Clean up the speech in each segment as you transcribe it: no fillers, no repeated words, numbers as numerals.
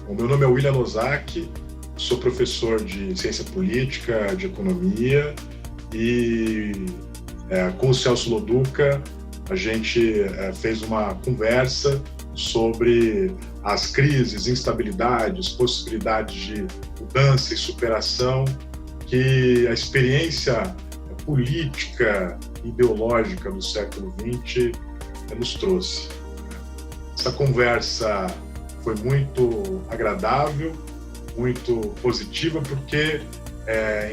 O meu nome é William Nozaki, sou professor de ciência política, de economia e com o Celso Loduca a gente fez uma conversa sobre as crises, instabilidades, possibilidades de mudança e superação que a experiência política, ideológica do século XX nos trouxe. Essa conversa foi muito agradável, muito positiva, porque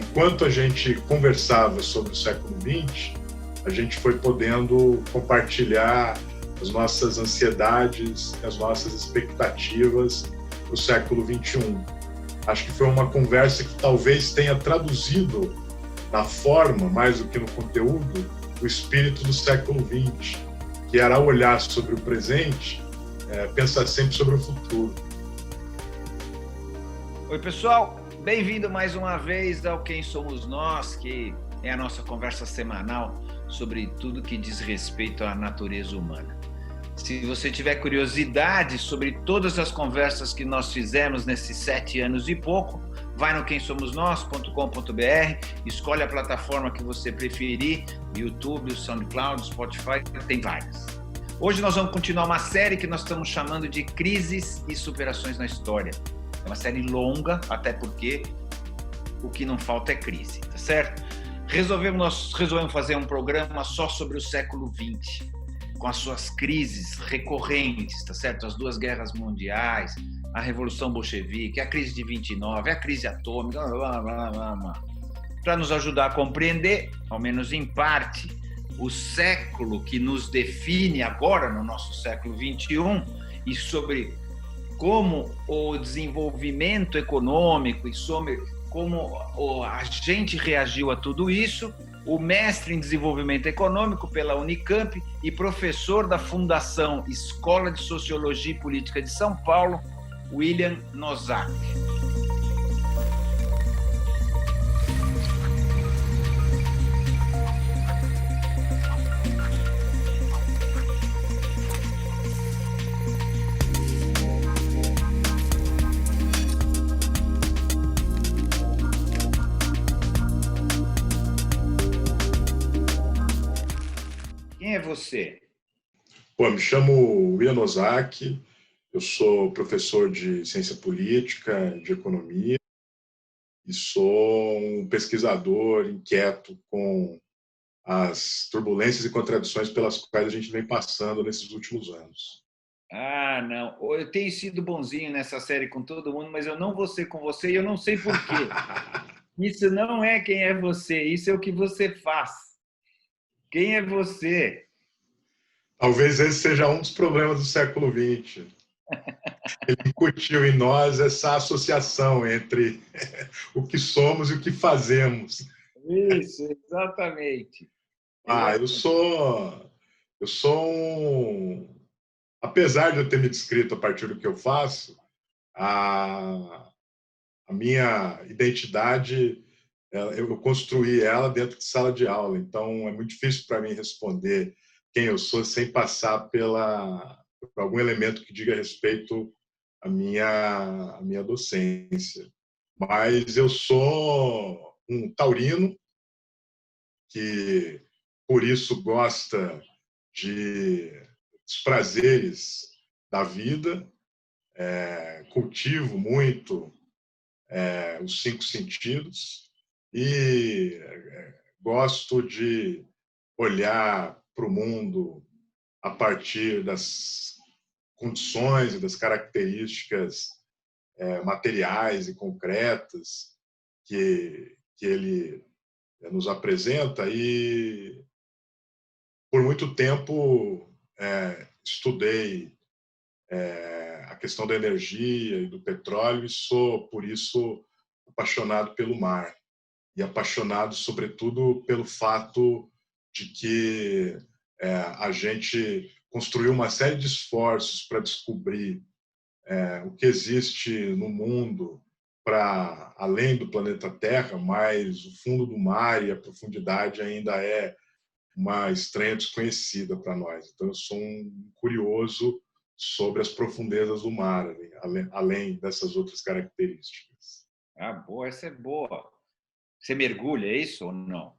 enquanto a gente conversava sobre o século XX, a gente foi podendo compartilhar as nossas ansiedades, as nossas expectativas para o século XXI. Acho que foi uma conversa que talvez tenha traduzido na forma, mais do que no conteúdo, o espírito do século XX, que era olhar sobre o presente, pensar sempre sobre o futuro. Oi, pessoal, bem-vindo mais uma vez ao Quem Somos Nós, que é a nossa conversa semanal sobre tudo que diz respeito à natureza humana. Se você tiver curiosidade sobre todas as conversas que nós fizemos nesses 7 anos e pouco, vai no quemsomosnós.com.br, escolhe a plataforma que você preferir, YouTube, o SoundCloud, o Spotify, tem várias. Hoje nós vamos continuar uma série que nós estamos chamando de Crises e Superações na História. É uma série longa, até porque o que não falta é crise, tá certo? Nós resolvemos fazer um programa só sobre o século XX, com as suas crises recorrentes, tá certo? As 2 guerras mundiais, a Revolução Bolchevique, a crise de 29, a crise atômica, para nos ajudar a compreender, ao menos em parte, o século que nos define agora, no nosso século XXI, e sobre como o desenvolvimento econômico e sobre como a gente reagiu a tudo isso, o mestre em desenvolvimento econômico pela Unicamp e professor da Fundação Escola de Sociologia e Política de São Paulo, William Nozaki. Quem é você? Me chamo William Nozaki, eu sou professor de ciência política, de economia e sou um pesquisador inquieto com as turbulências e contradições pelas quais a gente vem passando nesses últimos anos. Não. Eu tenho sido bonzinho nessa série com todo mundo, mas eu não vou ser com você e eu não sei por quê. Isso não é quem é você, isso é o que você faz. Quem é você? Talvez esse seja um dos problemas do século XX. Ele incutiu em nós essa associação entre o que somos e o que fazemos. Isso, exatamente. Eu sou apesar de eu ter me descrito a partir do que eu faço, a minha identidade, eu construí ela dentro de sala de aula, então é muito difícil para mim responder quem eu sou sem passar por algum elemento que diga respeito à minha docência. Mas eu sou um taurino que, por isso, gosta dos prazeres da vida, cultivo muito os 5 sentidos e gosto de olhar para o mundo a partir das condições e das características materiais e concretas que ele nos apresenta, e por muito tempo estudei a questão da energia e do petróleo e sou, por isso, apaixonado pelo mar e apaixonado, sobretudo, pelo fato de que a gente construiu uma série de esforços para descobrir o que existe no mundo para além do planeta Terra, mas o fundo do mar e a profundidade ainda é uma estranha desconhecida para nós. Então, eu sou um curioso sobre as profundezas do mar, além dessas outras características. Ah, boa, essa é boa. Você mergulha, é isso ou não?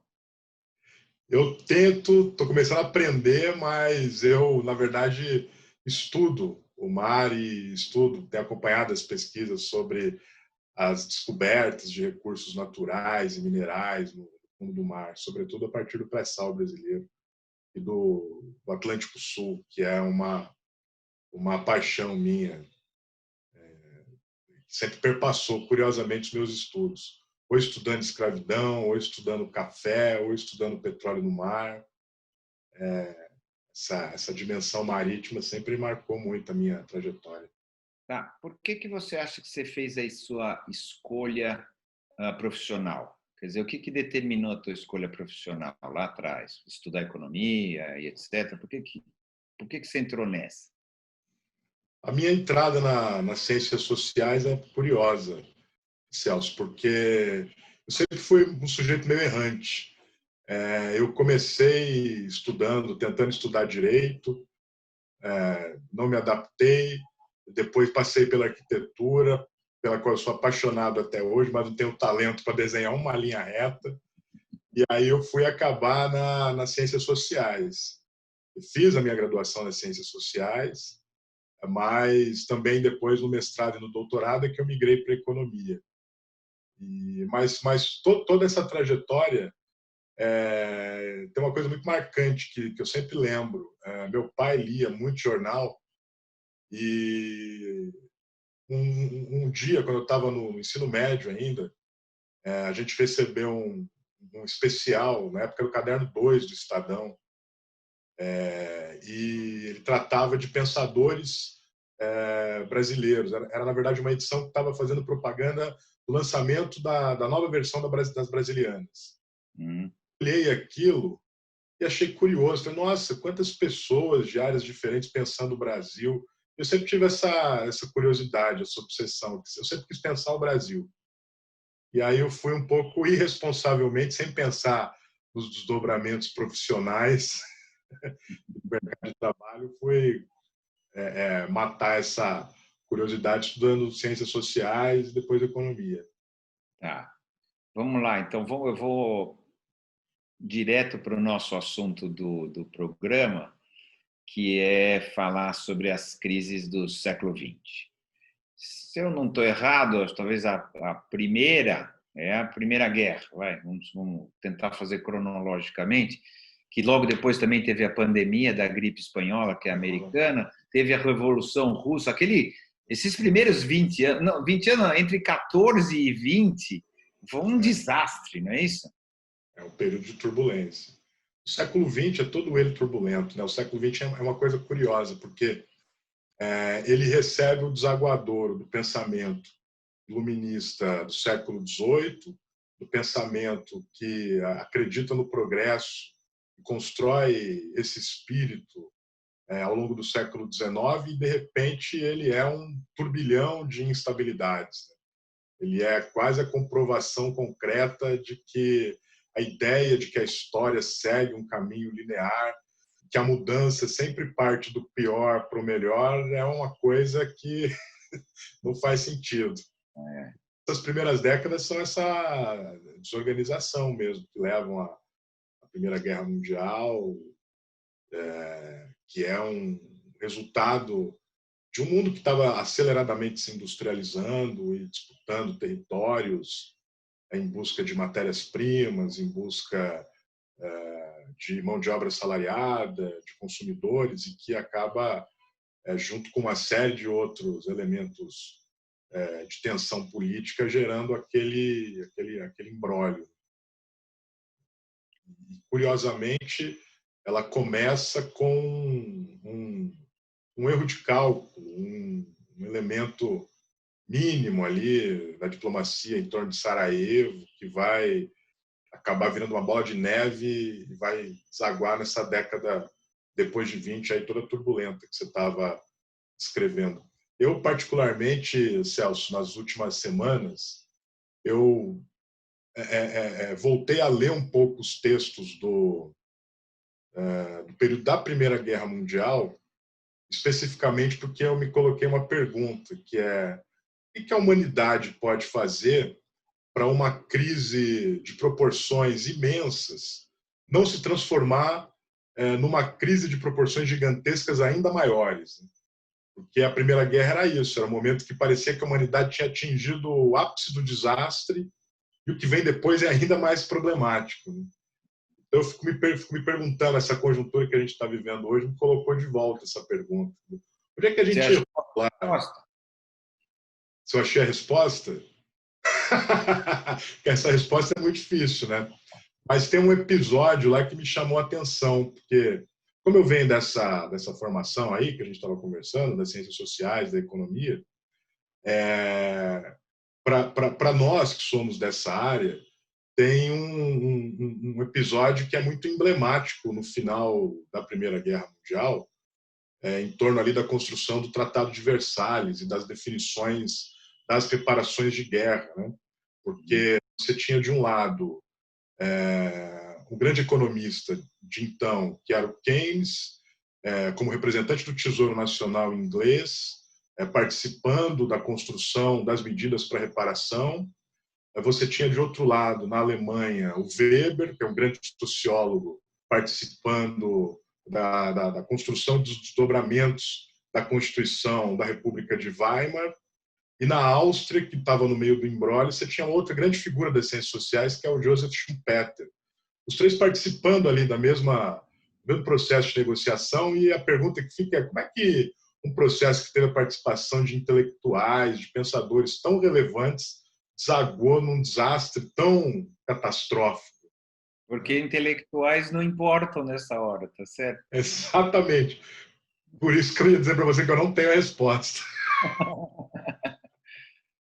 Eu tento, estou começando a aprender, mas eu, na verdade, estudo o mar e tenho acompanhado as pesquisas sobre as descobertas de recursos naturais e minerais no fundo do mar, sobretudo a partir do pré-sal brasileiro e do Atlântico Sul, que é uma paixão minha, que sempre perpassou, curiosamente, os meus estudos. Ou estudando escravidão, ou estudando café, ou estudando petróleo no mar. Essa dimensão marítima sempre marcou muito a minha trajetória. Tá. Por que você acha que você fez a sua escolha profissional? Quer dizer, o que determinou a tua escolha profissional lá atrás? Estudar economia e etc. Por que você entrou nessa? A minha entrada nas ciências sociais é curiosa, Celso, porque eu sempre fui um sujeito meio errante. Eu comecei tentando estudar direito, não me adaptei, depois passei pela arquitetura, pela qual eu sou apaixonado até hoje, mas não tenho talento para desenhar uma linha reta. E aí eu fui acabar nas ciências sociais. Eu fiz a minha graduação nas ciências sociais, mas também depois no mestrado e no doutorado é que eu migrei para a economia. Mas toda essa trajetória tem uma coisa muito marcante que eu sempre lembro. Meu pai lia muito jornal e um dia, quando eu estava no ensino médio ainda, a gente recebeu um especial, na época era o caderno 2 do Estadão, e ele tratava de pensadores brasileiros. Era, na verdade, uma edição que estava fazendo propaganda do lançamento da nova versão das Brasilianas. Olhei aquilo e achei curioso. Falei, nossa, quantas pessoas de áreas diferentes pensando o Brasil. Eu sempre tive essa curiosidade, essa obsessão. Eu sempre quis pensar o Brasil. E aí eu fui um pouco irresponsavelmente, sem pensar nos desdobramentos profissionais do mercado de trabalho, fui matar essa curiosidade estudando ciências sociais e depois economia. Tá. Vamos lá, então eu vou direto para o nosso assunto do programa, que é falar sobre as crises do século XX. Se eu não estou errado, talvez a primeira é a Primeira Guerra. Vamos tentar fazer cronologicamente, que logo depois também teve a pandemia da gripe espanhola, que é americana, teve a Revolução Russa, esses primeiros 20 anos, não, 20 anos, entre 14 e 20, foi um desastre, não é isso? É um período de turbulência. O século XX é todo ele turbulento. Né? O século XX é uma coisa curiosa, porque ele recebe o desaguadouro do pensamento iluminista do século XVIII, do pensamento que acredita no progresso e constrói esse espírito ao longo do século XIX, e de repente ele é um turbilhão de instabilidades. Ele é quase a comprovação concreta de que a ideia de que a história segue um caminho linear, que a mudança sempre parte do pior para o melhor, é uma coisa que não faz sentido. Essas primeiras décadas são essa desorganização mesmo, que levam à Primeira Guerra Mundial, que é um resultado de um mundo que estava aceleradamente se industrializando e disputando territórios em busca de matérias-primas, em busca de mão de obra assalariada, de consumidores, e que acaba, junto com uma série de outros elementos de tensão política, gerando aquele imbróglio. E, curiosamente, ela começa com um erro de cálculo, um elemento mínimo ali da diplomacia em torno de Sarajevo, que vai acabar virando uma bola de neve e vai desaguar nessa década depois de 20, aí toda turbulenta que você estava escrevendo. Eu, particularmente, Celso, nas últimas semanas, eu voltei a ler um pouco os textos do período da Primeira Guerra Mundial especificamente porque eu me coloquei uma pergunta, que é: o que a humanidade pode fazer para uma crise de proporções imensas não se transformar numa crise de proporções gigantescas ainda maiores? Porque a Primeira Guerra era isso, era um momento que parecia que a humanidade tinha atingido o ápice do desastre, e o que vem depois é ainda mais problemático. Então, eu fico me perguntando, essa conjuntura que a gente está vivendo hoje me colocou de volta essa pergunta. Onde é que a Você gente achou errou lá? a resposta? Se eu achei a resposta? Essa resposta é muito difícil, né? Mas tem um episódio lá que me chamou a atenção, porque como eu venho dessa formação aí, que a gente estava conversando, das ciências sociais, da economia, para nós que somos dessa área, tem um episódio que é muito emblemático no final da Primeira Guerra Mundial, em torno ali da construção do Tratado de Versalhes e das definições das reparações de guerra, né? Porque você tinha, de um lado, um grande economista de então, que era o Keynes, como representante do Tesouro Nacional inglês, participando da construção das medidas para reparação. Você tinha, de outro lado, na Alemanha, o Weber, que é um grande sociólogo, participando da construção dos desdobramentos da Constituição da República de Weimar. E na Áustria, que estava no meio do imbróglio, você tinha outra grande figura das ciências sociais, que é o Joseph Schumpeter. Os três participando ali do mesmo processo de negociação, e a pergunta que fica é: como é que um processo que teve a participação de intelectuais, de pensadores tão relevantes, desagou num desastre tão catastrófico? Porque intelectuais não importam nessa hora, tá certo? Exatamente. Por isso que eu ia dizer para você que eu não tenho a resposta.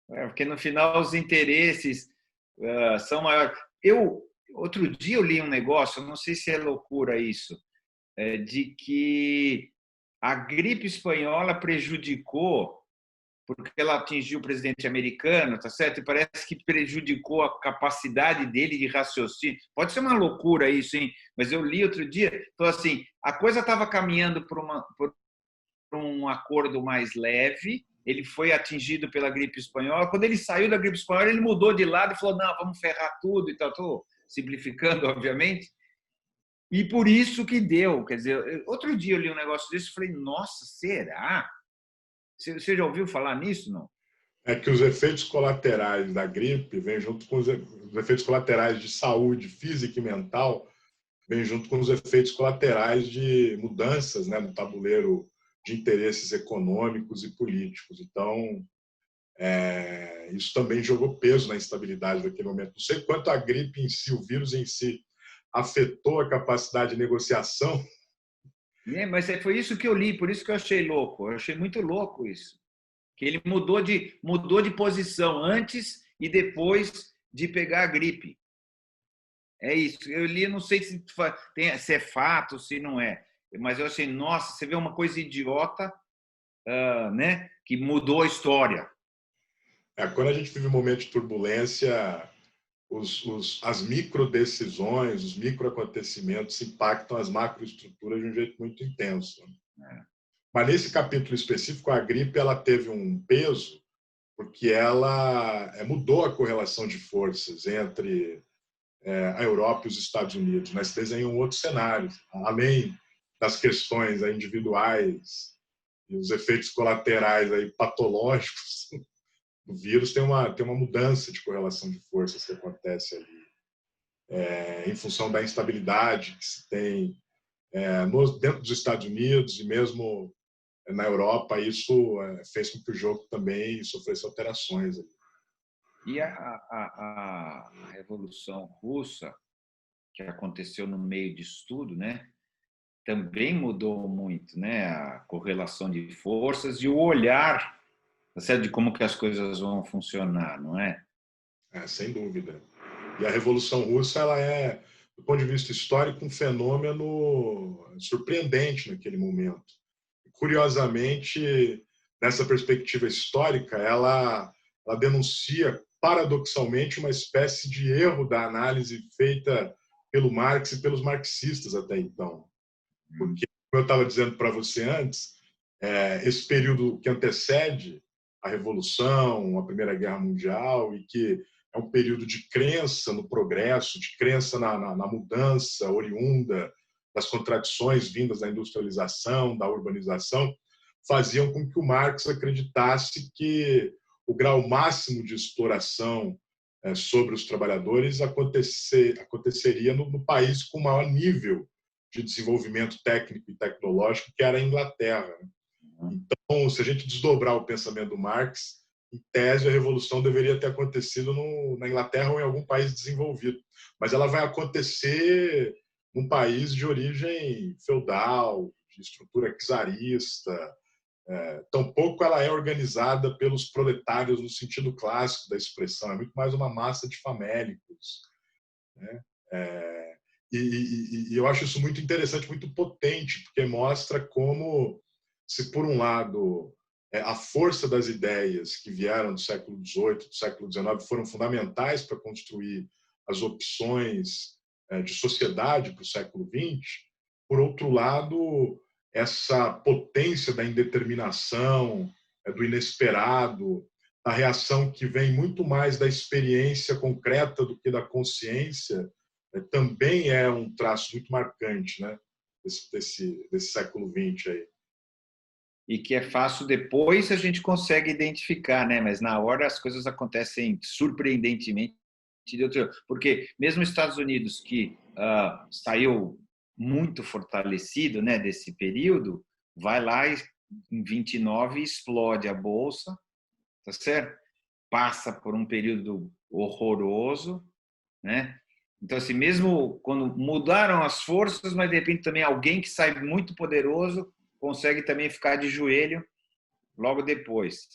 Porque no final os interesses são maiores. Outro dia eu li um negócio, não sei se é loucura isso, de que a gripe espanhola prejudicou, porque ela atingiu o presidente americano, tá certo? E parece que prejudicou a capacidade dele de raciocínio. Pode ser uma loucura isso, hein? Mas eu li outro dia, falou assim, a coisa estava caminhando por um acordo mais leve, ele foi atingido pela gripe espanhola. Quando ele saiu da gripe espanhola, ele mudou de lado e falou: não, vamos ferrar tudo e tal. Estou simplificando, obviamente. E por isso que deu. Quer dizer, outro dia eu li um negócio desse e falei: nossa, será? Você já ouviu falar nisso, não? É que os efeitos colaterais da gripe vêm junto com os efeitos colaterais de saúde física e mental, vêm junto com os efeitos colaterais de mudanças, né, no tabuleiro de interesses econômicos e políticos. Então, isso também jogou peso na instabilidade daquele momento. Não sei quanto a gripe em si, o vírus em si, afetou a capacidade de negociação. Mas foi isso que eu li, por isso que eu achei louco. Eu achei muito louco isso. Que ele mudou de posição antes e depois de pegar a gripe. É isso. Eu li, não sei se é fato, se não é. Mas eu achei, nossa, você vê uma coisa idiota, né, que mudou a história. Quando a gente vive um momento de turbulência, as microdecisões, os microacontecimentos impactam as macroestruturas de um jeito muito intenso. Mas nesse capítulo específico, a gripe ela teve um peso porque ela mudou a correlação de forças entre a Europa e os Estados Unidos. Mas desenham um outro cenário, além das questões individuais e os efeitos colaterais aí patológicos. O vírus tem uma mudança de correlação de forças que acontece ali, em função da instabilidade que se tem dentro dos Estados Unidos e mesmo na Europa. Isso fez com que o jogo também sofresse alterações. E a Revolução Russa, que aconteceu no meio disso tudo, né, também mudou muito, né, a correlação de forças e o olhar, certo, de como que as coisas vão funcionar, não é? Sem dúvida. E a Revolução Russa ela é, do ponto de vista histórico, um fenômeno surpreendente naquele momento. Curiosamente, nessa perspectiva histórica, ela denuncia paradoxalmente uma espécie de erro da análise feita pelo Marx e pelos marxistas até então. Porque, como eu estava dizendo para você antes, esse período que antecede a Revolução, a Primeira Guerra Mundial, e que é um período de crença no progresso, de crença na mudança oriunda das contradições vindas da industrialização, da urbanização, faziam com que o Marx acreditasse que o grau máximo de exploração sobre os trabalhadores aconteceria no país com maior nível de desenvolvimento técnico e tecnológico, que era a Inglaterra. Então, se a gente desdobrar o pensamento do Marx, em tese, a revolução deveria ter acontecido na Inglaterra ou em algum país desenvolvido, mas ela vai acontecer num país de origem feudal, de estrutura czarista. Tampouco ela é organizada pelos proletários no sentido clássico da expressão, é muito mais uma massa de famélicos, né? E eu acho isso muito interessante, muito potente, porque mostra como, se por um lado a força das ideias que vieram do século XVIII, do século XIX, foram fundamentais para construir as opções de sociedade para o século XX, por outro lado, essa potência da indeterminação, do inesperado, a reação que vem muito mais da experiência concreta do que da consciência, também é um traço muito marcante, né, desse século XX aí. E que é fácil depois a gente consegue identificar, né? Mas na hora as coisas acontecem surpreendentemente de outro. Porque mesmo os Estados Unidos, que saiu muito fortalecido, né, desse período, vai lá em 29 explode a bolsa, tá certo? Passa por um período horroroso, né? Então, assim, mesmo quando mudaram as forças, mas de repente também alguém que sai muito poderoso consegue também ficar de joelho logo depois.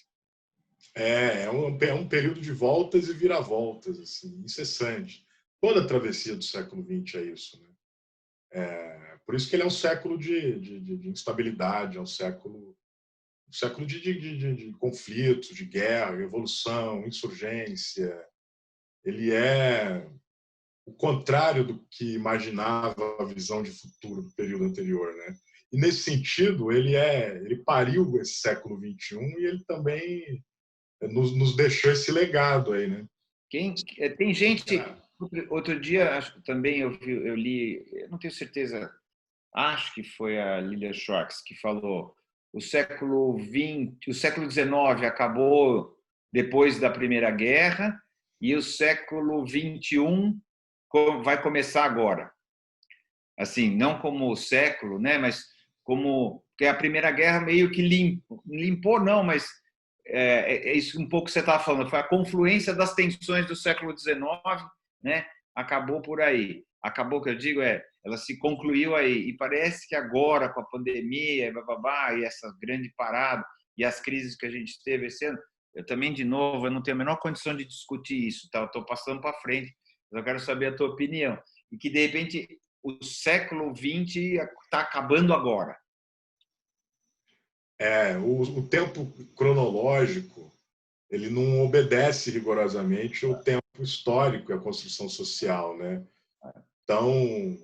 É um período de voltas e viravoltas, assim, incessante. Toda a travessia do século XX é isso, né? Por isso que ele é um século de instabilidade, é um século de conflitos, de guerra, revolução, insurgência. Ele é o contrário do que imaginava a visão de futuro do período anterior, né? E nesse sentido, ele pariu esse século XXI e ele também nos deixou esse legado aí, né? Tem gente, outro dia acho que também eu li, eu não tenho certeza, acho que foi a Lilia Schwartz que falou o século XIX acabou depois da Primeira Guerra e o século XXI vai começar agora. Assim, não como o século, né? Mas como que a Primeira Guerra meio que limpou não, mas é isso um pouco que você estava falando, foi a confluência das tensões do século XIX, né? Acabou por aí. Acabou, que eu digo, ela se concluiu aí. E parece que agora, com a pandemia e essa grande parada e as crises que a gente teve esse ano, eu também, de novo, eu não tenho a menor condição de discutir isso, tá? Eu estou passando para frente, mas eu quero saber a tua opinião. E que, de repente, o século XX está acabando agora. O tempo cronológico ele não obedece rigorosamente ao tempo histórico e à construção social, né? Então,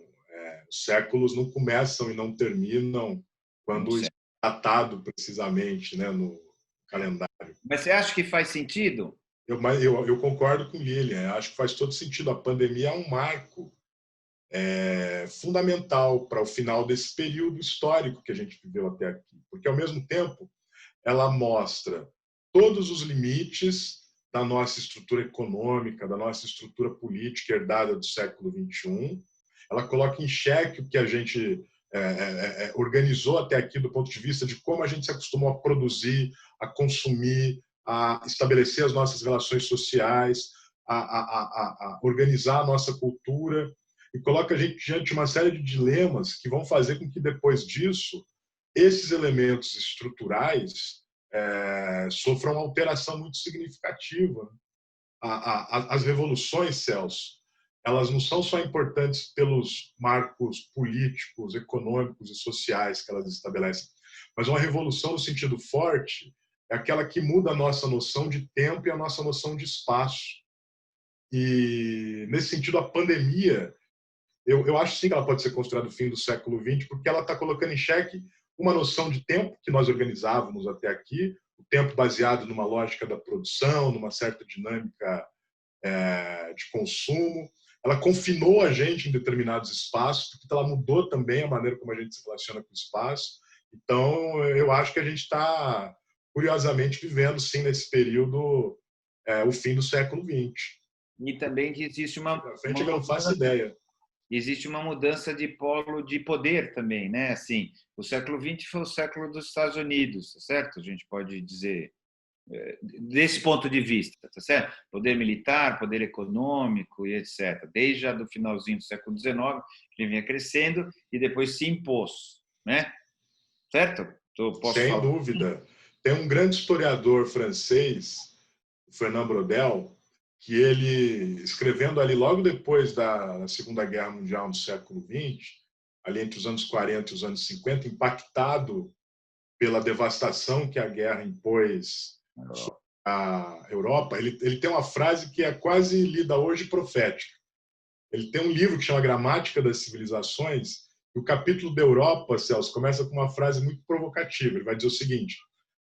os séculos não começam e não terminam quando está datado precisamente, né, no calendário. Mas você acha que faz sentido? Eu concordo com Lilian, acho que faz todo sentido. A pandemia é um marco fundamental para o final desse período histórico que a gente viveu até aqui, porque, ao mesmo tempo, ela mostra todos os limites da nossa estrutura econômica, da nossa estrutura política herdada do século XXI. Ela coloca em xeque o que a gente organizou até aqui do ponto de vista de como a gente se acostumou a produzir, a consumir, a estabelecer as nossas relações sociais, a organizar a nossa cultura, e coloca a gente diante de uma série de dilemas que vão fazer com que, depois disso, esses elementos estruturais sofram uma alteração muito significativa. As revoluções, Celso, elas não são só importantes pelos marcos políticos, econômicos e sociais que elas estabelecem, mas uma revolução no sentido forte é aquela que muda a nossa noção de tempo e a nossa noção de espaço. E, nesse sentido, a pandemia, eu acho sim que ela pode ser considerada o fim do século XX, porque ela está colocando em xeque uma noção de tempo que nós organizávamos até aqui, o tempo baseado numa lógica da produção, numa certa dinâmica de consumo. Ela confinou a gente em determinados espaços, porque ela mudou também a maneira como a gente se relaciona com o espaço. Então, eu acho que a gente está, curiosamente, vivendo, sim, nesse período, o fim do século XX. E também que existe Na frente, eu não faço ideia. Existe uma mudança de polo de poder também, né? Assim, o século XX foi o século dos Estados Unidos, tá certo? A gente pode dizer desse ponto de vista, tá certo? Poder militar, poder econômico e etc. Desde já do finalzinho do século XIX, que vinha crescendo e depois se impôs, né? Certo? Posso Sem falar? dúvida. Tem um grande historiador francês, Fernand Braudel, que ele, escrevendo ali logo depois da Segunda Guerra Mundial no século XX, ali entre os anos 40 e os anos 50, impactado pela devastação que a guerra impôs sobre a Europa, ele tem uma frase que é quase lida hoje profética. Ele tem um livro que chama Gramática das Civilizações, e o capítulo da Europa, Celso, começa com uma frase muito provocativa. Ele vai dizer o seguinte: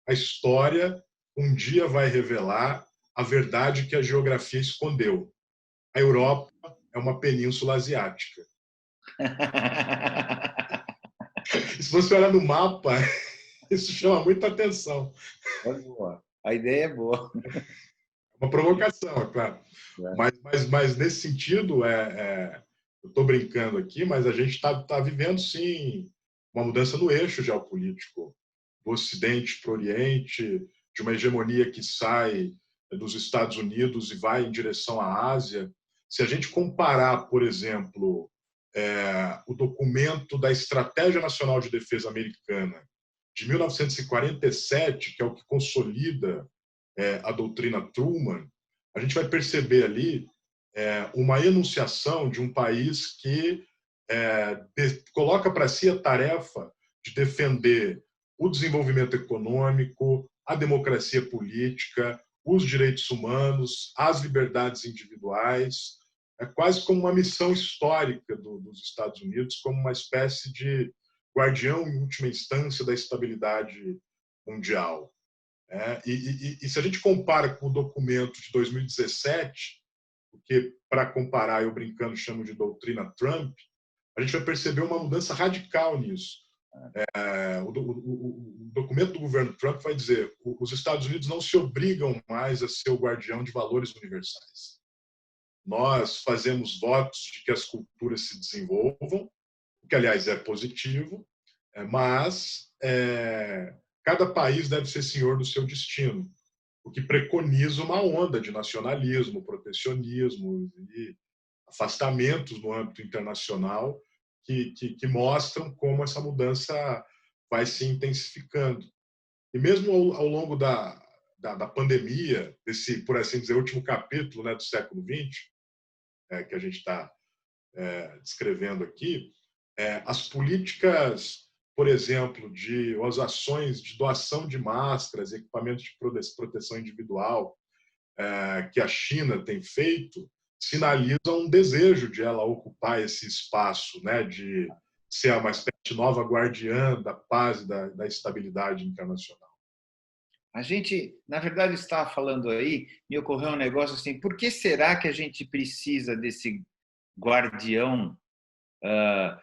a história um dia vai revelar a verdade que a geografia escondeu. A Europa é uma península asiática. E se você olhar no mapa, isso chama muita atenção. É boa. A ideia é boa. Uma provocação, é claro. Mas nesse sentido, eu estou brincando aqui, mas a gente está vivendo, sim, uma mudança no eixo geopolítico do Ocidente para o Oriente, de uma hegemonia que sai dos Estados Unidos e vai em direção à Ásia. Se a gente comparar, por exemplo, o documento da Estratégia Nacional de Defesa Americana de 1947, que é o que consolida a doutrina Truman, a gente vai perceber ali uma enunciação de um país que coloca para si a tarefa de defender o desenvolvimento econômico, a democracia política, os direitos humanos, as liberdades individuais. É quase como uma missão histórica dos Estados Unidos, como uma espécie de guardião, em última instância, da estabilidade mundial. E se a gente compara com o documento de 2017, porque, para comparar, eu brincando chamo de doutrina Trump, a gente vai perceber uma mudança radical nisso. O documento do governo Trump vai dizer: os Estados Unidos não se obrigam mais a ser o guardião de valores universais. Nós fazemos votos de que as culturas se desenvolvam, o que, aliás, é positivo, mas cada país deve ser senhor do seu destino, o que preconiza uma onda de nacionalismo, protecionismo e afastamentos no âmbito internacional que mostram como essa mudança vai se intensificando. E mesmo ao longo da pandemia, desse, por assim dizer, último capítulo, né, do século XX, que a gente está descrevendo aqui, as políticas, por exemplo, as ações de doação de máscaras, equipamentos de proteção individual que a China tem feito, sinalizam um desejo de ela ocupar esse espaço, né, de ser uma espécie de nova guardiã da paz e da estabilidade internacional. A gente, na verdade, estava falando aí, me ocorreu um negócio assim: por que será que a gente precisa desse guardião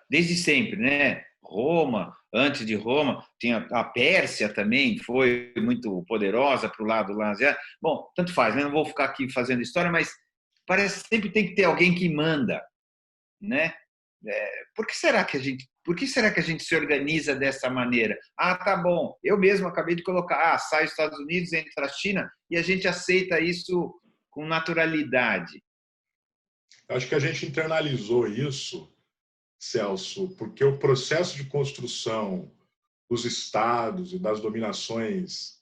desde sempre, né? Roma, antes de Roma, tinha a Pérsia também, foi muito poderosa para o lado lá asiático. Bom, tanto faz, né? Não vou ficar aqui fazendo história, mas parece que sempre tem que ter alguém que manda, né? Por que será que a gente se organiza dessa maneira? Ah, tá bom. Eu mesmo acabei de colocar, sai os Estados Unidos, entra a China e a gente aceita isso com naturalidade. Acho que a gente internalizou isso, Celso, porque o processo de construção dos estados e das dominações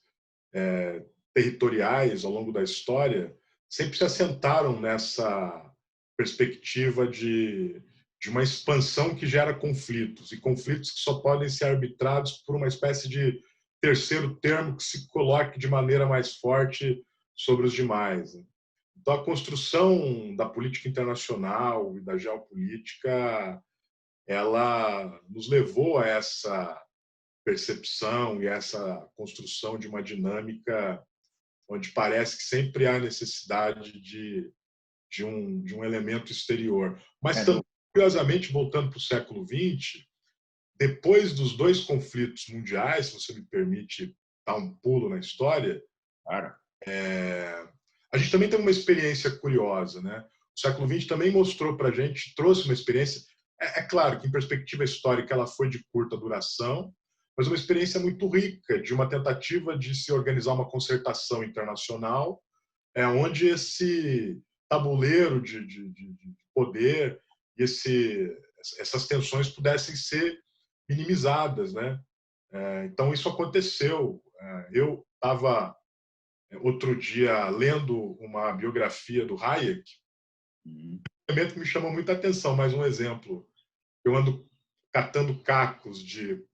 territoriais ao longo da história sempre se assentaram nessa perspectiva de uma expansão que gera conflitos, e conflitos que só podem ser arbitrados por uma espécie de terceiro termo que se coloque de maneira mais forte sobre os demais. Então, a construção da política internacional e da geopolítica, ela nos levou a percepção e essa construção de uma dinâmica onde parece que sempre há necessidade de um elemento exterior. Mas, também, curiosamente, voltando para o século XX, depois dos dois conflitos mundiais, se você me permite dar um pulo na história, Claro. A gente também tem uma experiência curiosa, né? O século XX também mostrou para a gente, trouxe uma experiência. É claro que, em perspectiva histórica, ela foi de curta duração, mas uma experiência muito rica de uma tentativa de se organizar uma concertação internacional, onde esse tabuleiro de poder e essas tensões pudessem ser minimizadas, né? Então, isso aconteceu. Eu estava outro dia lendo uma biografia do Hayek, um elemento que me chamou muita atenção, mais um exemplo. Eu ando catando cacos de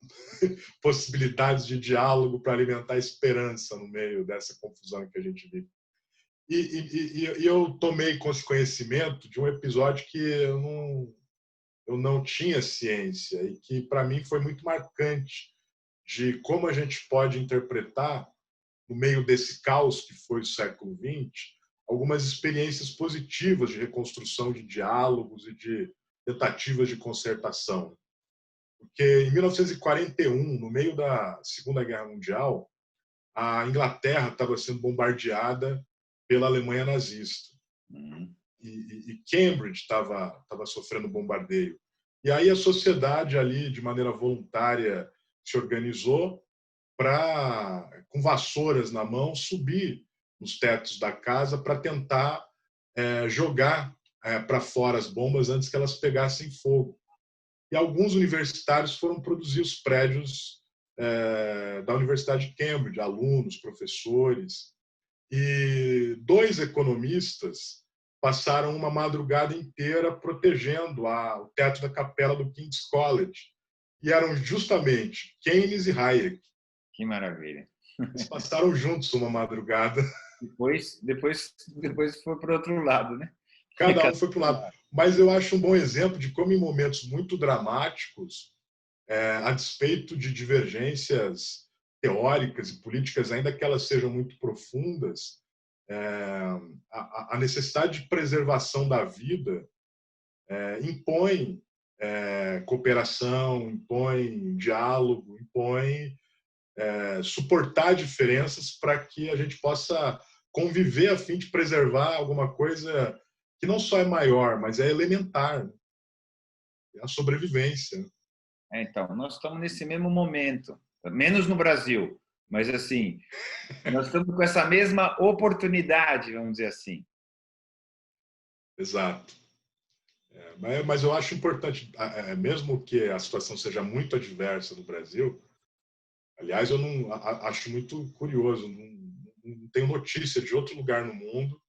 possibilidades de diálogo para alimentar a esperança no meio dessa confusão que a gente vive. E eu tomei conhecimento de um episódio que eu não tinha ciência e que, para mim, foi muito marcante de como a gente pode interpretar, no meio desse caos que foi o século XX, algumas experiências positivas de reconstrução de diálogos e de tentativas de concertação. Porque em 1941, no meio da Segunda Guerra Mundial, a Inglaterra estava sendo bombardeada pela Alemanha nazista. E Cambridge estava sofrendo bombardeio. E aí a sociedade ali, de maneira voluntária, se organizou para, com vassouras na mão, subir nos tetos da casa para tentar jogar para fora as bombas antes que elas pegassem fogo. E alguns universitários foram produzir os prédios da Universidade de Cambridge, alunos, professores. E dois economistas passaram uma madrugada inteira protegendo o teto da capela do King's College. E eram justamente Keynes e Hayek. Que maravilha. Eles passaram juntos uma madrugada. Depois foi para o outro lado, né? Cada um foi para um lado. Mas eu acho um bom exemplo de como, em momentos muito dramáticos, a despeito de divergências teóricas e políticas, ainda que elas sejam muito profundas, a necessidade de preservação da vida impõe cooperação, impõe diálogo, impõe suportar diferenças para que a gente possa conviver a fim de preservar alguma coisa que não só é maior, mas é elementar, né? É a sobrevivência. Então, nós estamos nesse mesmo momento, menos no Brasil, mas assim, nós estamos com essa mesma oportunidade, vamos dizer assim. Exato. Mas eu acho importante, mesmo que a situação seja muito adversa no Brasil, aliás, eu não acho muito curioso, não tenho notícia de outro lugar no mundo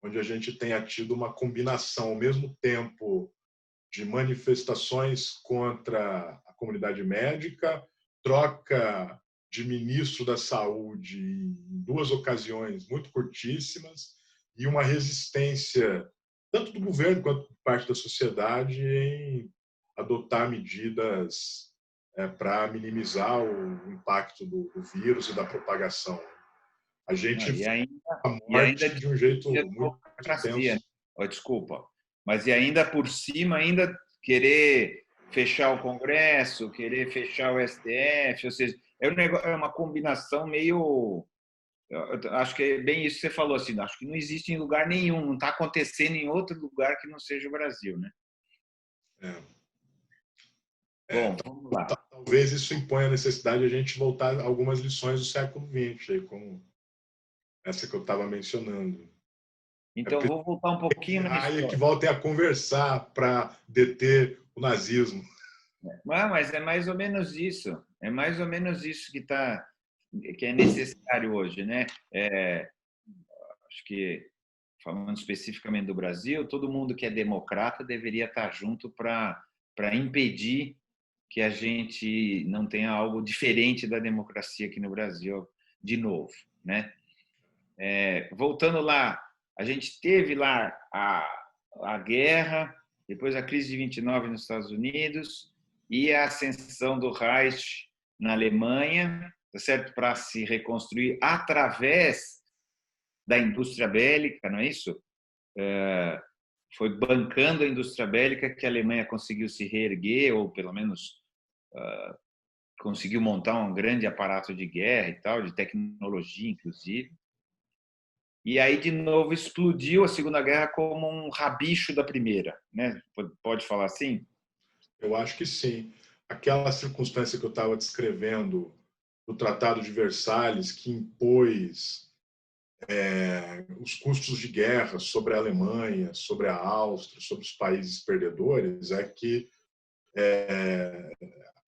onde a gente tenha tido uma combinação, ao mesmo tempo, de manifestações contra a comunidade médica, troca de ministro da Saúde em duas ocasiões muito curtíssimas e uma resistência, tanto do governo quanto por parte da sociedade, em adotar medidas para minimizar o impacto do vírus e da propagação. A gente e a morte de um jeito muito democracia. intenso. Desculpa, mas e ainda por cima, ainda querer fechar o Congresso, querer fechar o STF, ou seja, é uma combinação meio... Eu acho que é bem isso que você falou, assim, acho que não existe em lugar nenhum, não está acontecendo em outro lugar que não seja o Brasil, né? Bom, vamos lá. Talvez isso imponha a necessidade de a gente voltar a algumas lições do século XX, como essa que eu estava mencionando. Então, vou voltar um pouquinho na história. Que voltem a conversar para deter o nazismo. Mas é mais ou menos isso. É mais ou menos isso que é necessário hoje, né? Acho que, falando especificamente do Brasil, todo mundo que é democrata deveria estar junto para impedir que a gente não tenha algo diferente da democracia aqui no Brasil de novo, né? Voltando lá, a gente teve lá a guerra, depois a crise de 29 nos Estados Unidos e a ascensão do Reich na Alemanha, tá certo? Para se reconstruir através da indústria bélica, não é isso? Foi bancando a indústria bélica que a Alemanha conseguiu se reerguer, ou pelo menos conseguiu montar um grande aparato de guerra e tal, de tecnologia, inclusive. E aí, de novo, explodiu a Segunda Guerra como um rabicho da Primeira, né? Pode falar assim? Eu acho que sim. Aquela circunstância que eu estava descrevendo do Tratado de Versalhes, que impôs os custos de guerra sobre a Alemanha, sobre a Áustria, sobre os países perdedores, é que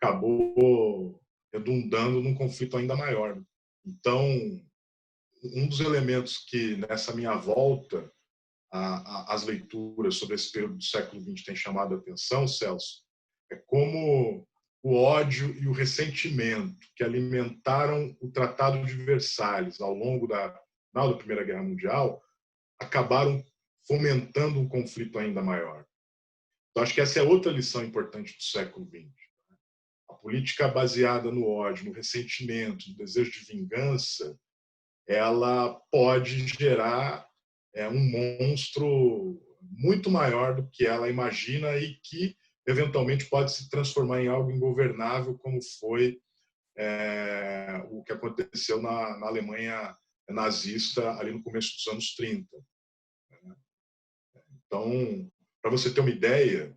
acabou redundando num conflito ainda maior. Então, um dos elementos que, nessa minha volta às leituras sobre esse período do século XX tem chamado a atenção, Celso, é como o ódio e o ressentimento que alimentaram o Tratado de Versalhes ao longo da final da Primeira Guerra Mundial acabaram fomentando um conflito ainda maior. Então, acho que essa é outra lição importante do século XX. A política baseada no ódio, no ressentimento, no desejo de vingança, ela pode gerar um monstro muito maior do que ela imagina e que, eventualmente, pode se transformar em algo ingovernável, como foi o que aconteceu na Alemanha nazista ali no começo dos anos 30. Então, para você ter uma ideia,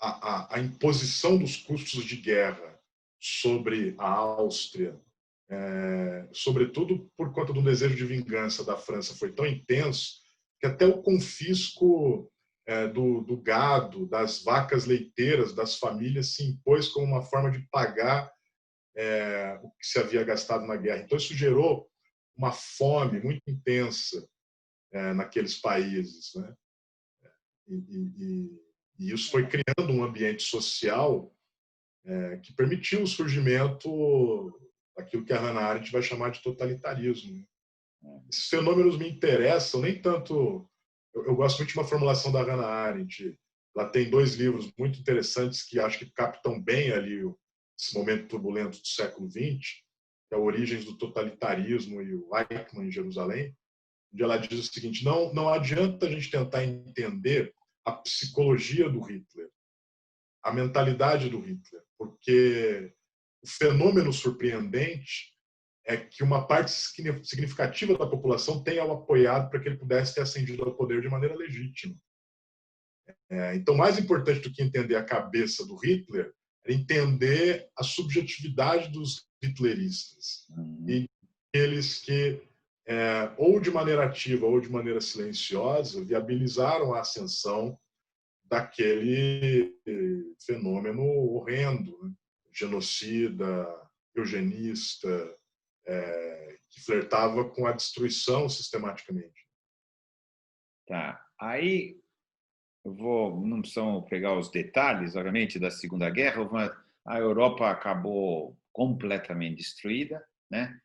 a imposição dos custos de guerra sobre a Áustria, sobretudo por conta do desejo de vingança da França, foi tão intenso que até o confisco do gado, das vacas leiteiras, das famílias, se impôs como uma forma de pagar o que se havia gastado na guerra. Então, isso gerou uma fome muito intensa naqueles países, né? E isso foi criando um ambiente social que permitiu o surgimento daquilo que a Hannah Arendt vai chamar de totalitarismo. Esses fenômenos me interessam, nem tanto... Eu gosto muito de uma formulação da Hannah Arendt. Ela tem 2 livros muito interessantes que acho que captam bem ali esse momento turbulento do século XX, que é Origens do Totalitarismo e o Eichmann em Jerusalém, onde ela diz o seguinte: não adianta a gente tentar entender a psicologia do Hitler, a mentalidade do Hitler, porque o fenômeno surpreendente é que uma parte significativa da população tenha o apoiado para que ele pudesse ter ascendido ao poder de maneira legítima. Então, mais importante do que entender a cabeça do Hitler é entender a subjetividade dos hitleristas. E eles que, ou de maneira ativa ou de maneira silenciosa, viabilizaram a ascensão daquele fenômeno horrendo, né? Genocida, eugenista, que flertava com a destruição sistematicamente. Tá. Aí não precisamos pegar os detalhes, obviamente, da Segunda Guerra, mas a Europa acabou completamente destruída, né?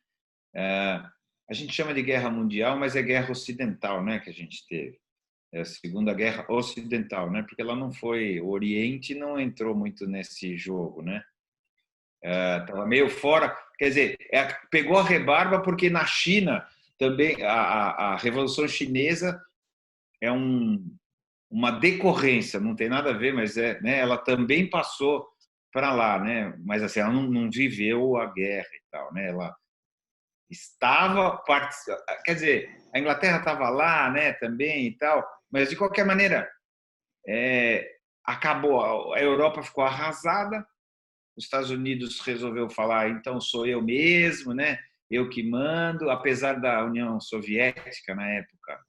A gente chama de guerra mundial, mas é guerra ocidental, né, que a gente teve. É a Segunda Guerra Ocidental, né? Porque ela não foi, o Oriente não entrou muito nesse jogo, né? Estava meio fora, quer dizer, pegou a rebarba porque na China também a Revolução Chinesa é uma decorrência, não tem nada a ver, mas né, ela também passou para lá, né? Mas assim, ela não viveu a guerra e tal, né? Ela estava quer dizer, a Inglaterra estava lá, né, também e tal, mas de qualquer maneira acabou, a Europa ficou arrasada, os Estados Unidos resolveu falar, então sou eu mesmo, né? Eu que mando, apesar da União Soviética na época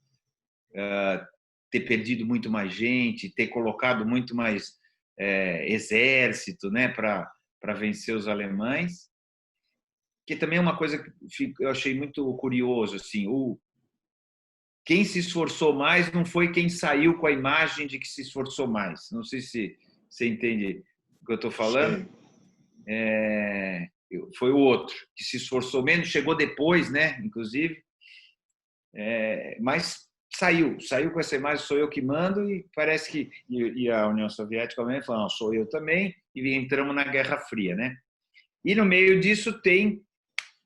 ter perdido muito mais gente, ter colocado muito mais exército, né, para vencer os alemães, que também é uma coisa que eu achei muito curioso, assim, quem se esforçou mais não foi quem saiu com a imagem de que se esforçou mais. Não sei se você entende o que eu estou falando. Foi o outro que se esforçou menos, chegou depois, né, inclusive, mas saiu com essa imagem, sou eu que mando, e parece que a União Soviética também falou, não, sou eu também, e entramos na Guerra Fria, né? E no meio disso tem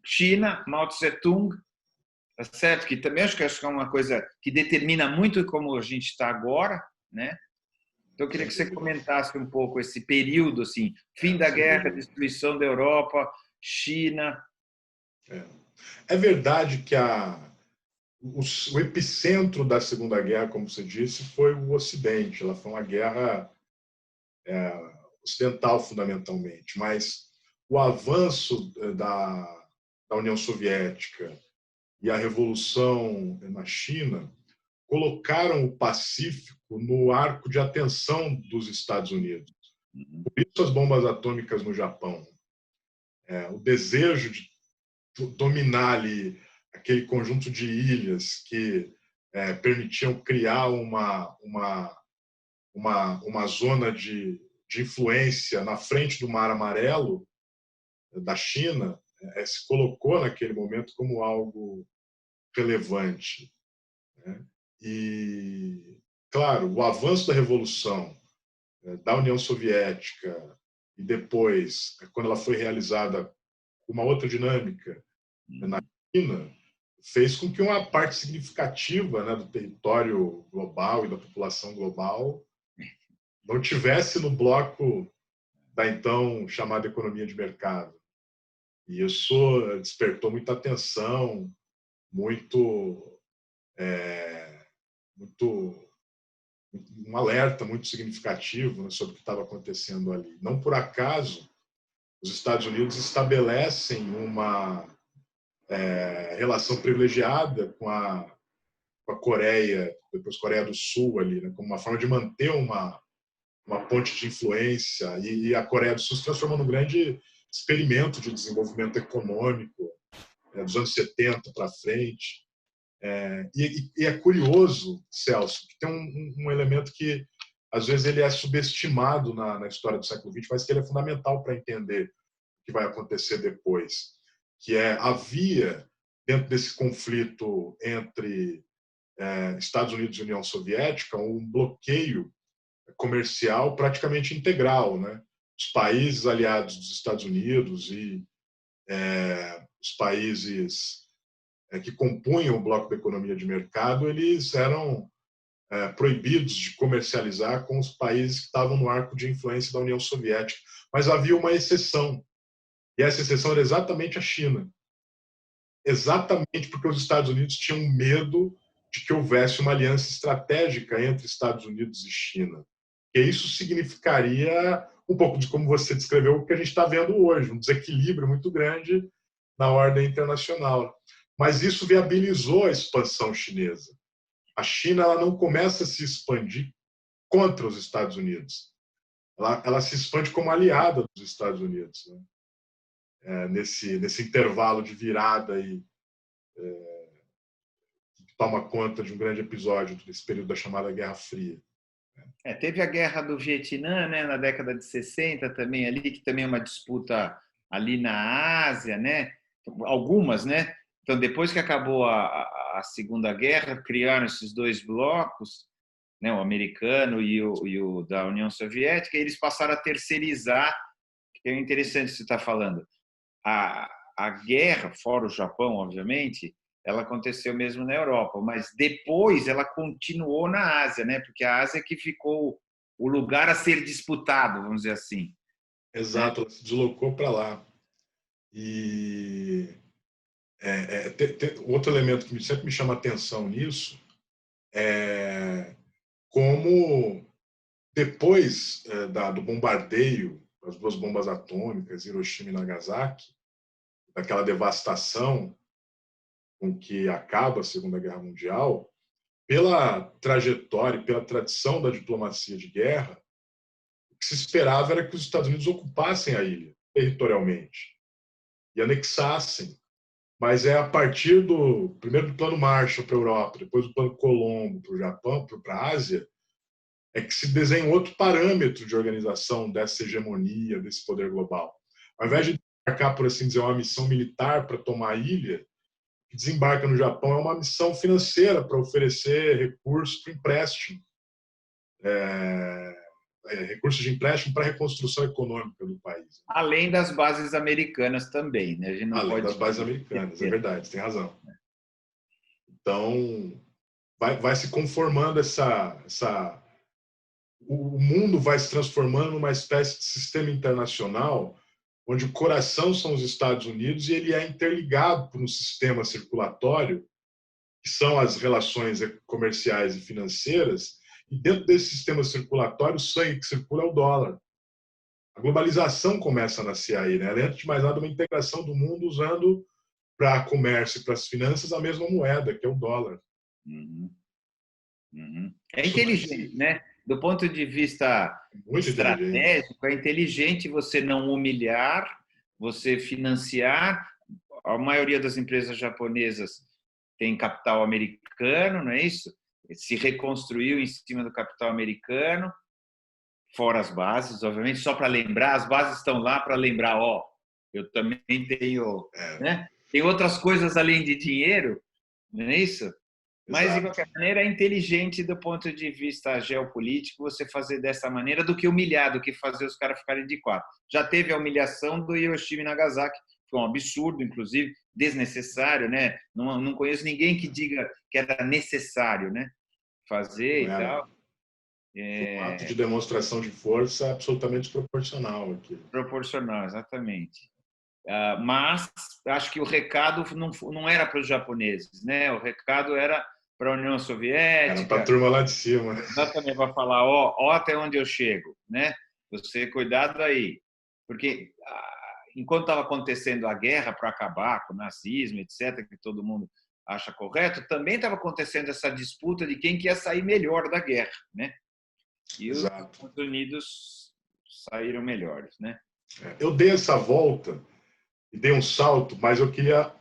China, Mao Tse-tung, tá certo? Que também acho que é uma coisa que determina muito como a gente está agora, né? Então eu queria que você comentasse um pouco esse período, assim, fim da guerra, destruição da Europa, China. É verdade que o epicentro da Segunda Guerra, como você disse, foi o Ocidente. Ela foi uma guerra ocidental, fundamentalmente. Mas o avanço da União Soviética e a Revolução na China colocaram o Pacífico no arco de atenção dos Estados Unidos. Por isso as bombas atômicas no Japão. O desejo de dominar ali aquele conjunto de ilhas que permitiam criar uma zona de influência na frente do Mar Amarelo da China, se colocou naquele momento como algo relevante, né? E, claro, o avanço da Revolução da União Soviética e depois, quando ela foi realizada uma outra dinâmica na China, fez com que uma parte significativa, né, do território global e da população global não tivesse no bloco da então chamada economia de mercado. E isso despertou muita atenção, muito, muito um alerta muito significativo, né, sobre o que estava acontecendo ali. Não por acaso, os Estados Unidos estabelecem uma relação privilegiada com a Coreia, depois Coreia do Sul ali, né, como uma forma de manter uma ponte de influência, e a Coreia do Sul se transformou num grande experimento de desenvolvimento econômico dos anos 70 para frente. E é curioso, Celso, que tem um elemento que às vezes ele é subestimado na história do século XX, mas que ele é fundamental para entender o que vai acontecer depois, que havia, dentro desse conflito entre Estados Unidos e União Soviética, um bloqueio comercial praticamente integral, né? Os países aliados dos Estados Unidos e os países que compunham o bloco da economia de mercado, eles eram proibidos de comercializar com os países que estavam no arco de influência da União Soviética. Mas havia uma exceção, e essa exceção era exatamente a China. Exatamente porque os Estados Unidos tinham medo de que houvesse uma aliança estratégica entre Estados Unidos e China. E isso significaria um pouco de como você descreveu o que a gente está vendo hoje, um desequilíbrio muito grande na ordem internacional. Mas isso viabilizou a expansão chinesa. A China ela não começa a se expandir contra os Estados Unidos. Ela se expande como aliada dos Estados Unidos, né? Nesse intervalo de virada aí, que toma conta de um grande episódio desse período da chamada Guerra Fria. Teve a Guerra do Vietnã, né, na década de 60 também ali, que também é uma disputa ali na Ásia, né? Algumas, né? Então, depois que acabou a Segunda Guerra, criaram esses dois blocos, né, o americano e o da União Soviética, e eles passaram a terceirizar, que é interessante você estar falando. A guerra, fora o Japão, obviamente, ela aconteceu mesmo na Europa, mas depois ela continuou na Ásia, né? Porque a Ásia que ficou o lugar a ser disputado, vamos dizer assim. Exato, ela se deslocou para lá. E outro elemento que sempre me chama a atenção nisso é como depois do bombardeio, das duas bombas atômicas, Hiroshima e Nagasaki, daquela devastação com que acaba a Segunda Guerra Mundial, pela trajetória, pela tradição da diplomacia de guerra, o que se esperava era que os Estados Unidos ocupassem a ilha territorialmente e anexassem. Mas é a partir primeiro do Plano Marshall para a Europa, depois do Plano Colombo para o Japão, para a Ásia, é que se desenha outro parâmetro de organização dessa hegemonia, desse poder global. Ao invés de embarcar, por assim dizer, uma missão militar para tomar a ilha, que desembarca no Japão é uma missão financeira para oferecer recursos para empréstimo. recursos de empréstimo para a reconstrução econômica do país. Além das bases americanas também, né? A gente não Além pode das bases americanas, é verdade, tem razão. Então, vai se conformando o mundo vai se transformando numa espécie de sistema internacional onde o coração são os Estados Unidos e ele é interligado por um sistema circulatório, que são as relações comerciais e financeiras, e dentro desse sistema circulatório, o sangue que circula é o dólar. A globalização começa a nascer aí, né? Antes de mais nada, uma integração do mundo usando para comércio e para as finanças a mesma moeda, que é o dólar. Uhum. É inteligente, né? Do ponto de vista Muito inteligente. estratégico, é inteligente você não humilhar, você financiar. A maioria das empresas japonesas tem capital americano, não é isso? Se reconstruiu em cima do capital americano, fora as bases, obviamente, só para lembrar, as bases estão lá para lembrar, ó, eu também tenho, né? Tem outras coisas além de dinheiro, não é isso? Mas, de qualquer maneira, é inteligente do ponto de vista geopolítico você fazer dessa maneira do que humilhar, do que fazer os caras ficarem de quatro. Já teve a humilhação do Hiroshima e Nagasaki, foi um absurdo, inclusive, desnecessário, né? Não conheço ninguém que diga que era necessário, né? Fazer e tal. Foi um ato de demonstração de força absolutamente desproporcional aqui. Proporcional, exatamente. Mas acho que o recado não era para os japoneses, né? O recado era para a União Soviética. Era para a turma lá de cima. Exatamente, para falar, ó até onde eu chego, né? Você cuidado aí. Porque enquanto estava acontecendo a guerra para acabar com o nazismo, etc., que todo mundo acha correto, também estava acontecendo essa disputa de quem que ia sair melhor da guerra, né? E os Estados Unidos saíram melhores, né? Eu dei essa volta e dei um salto, mas eu queria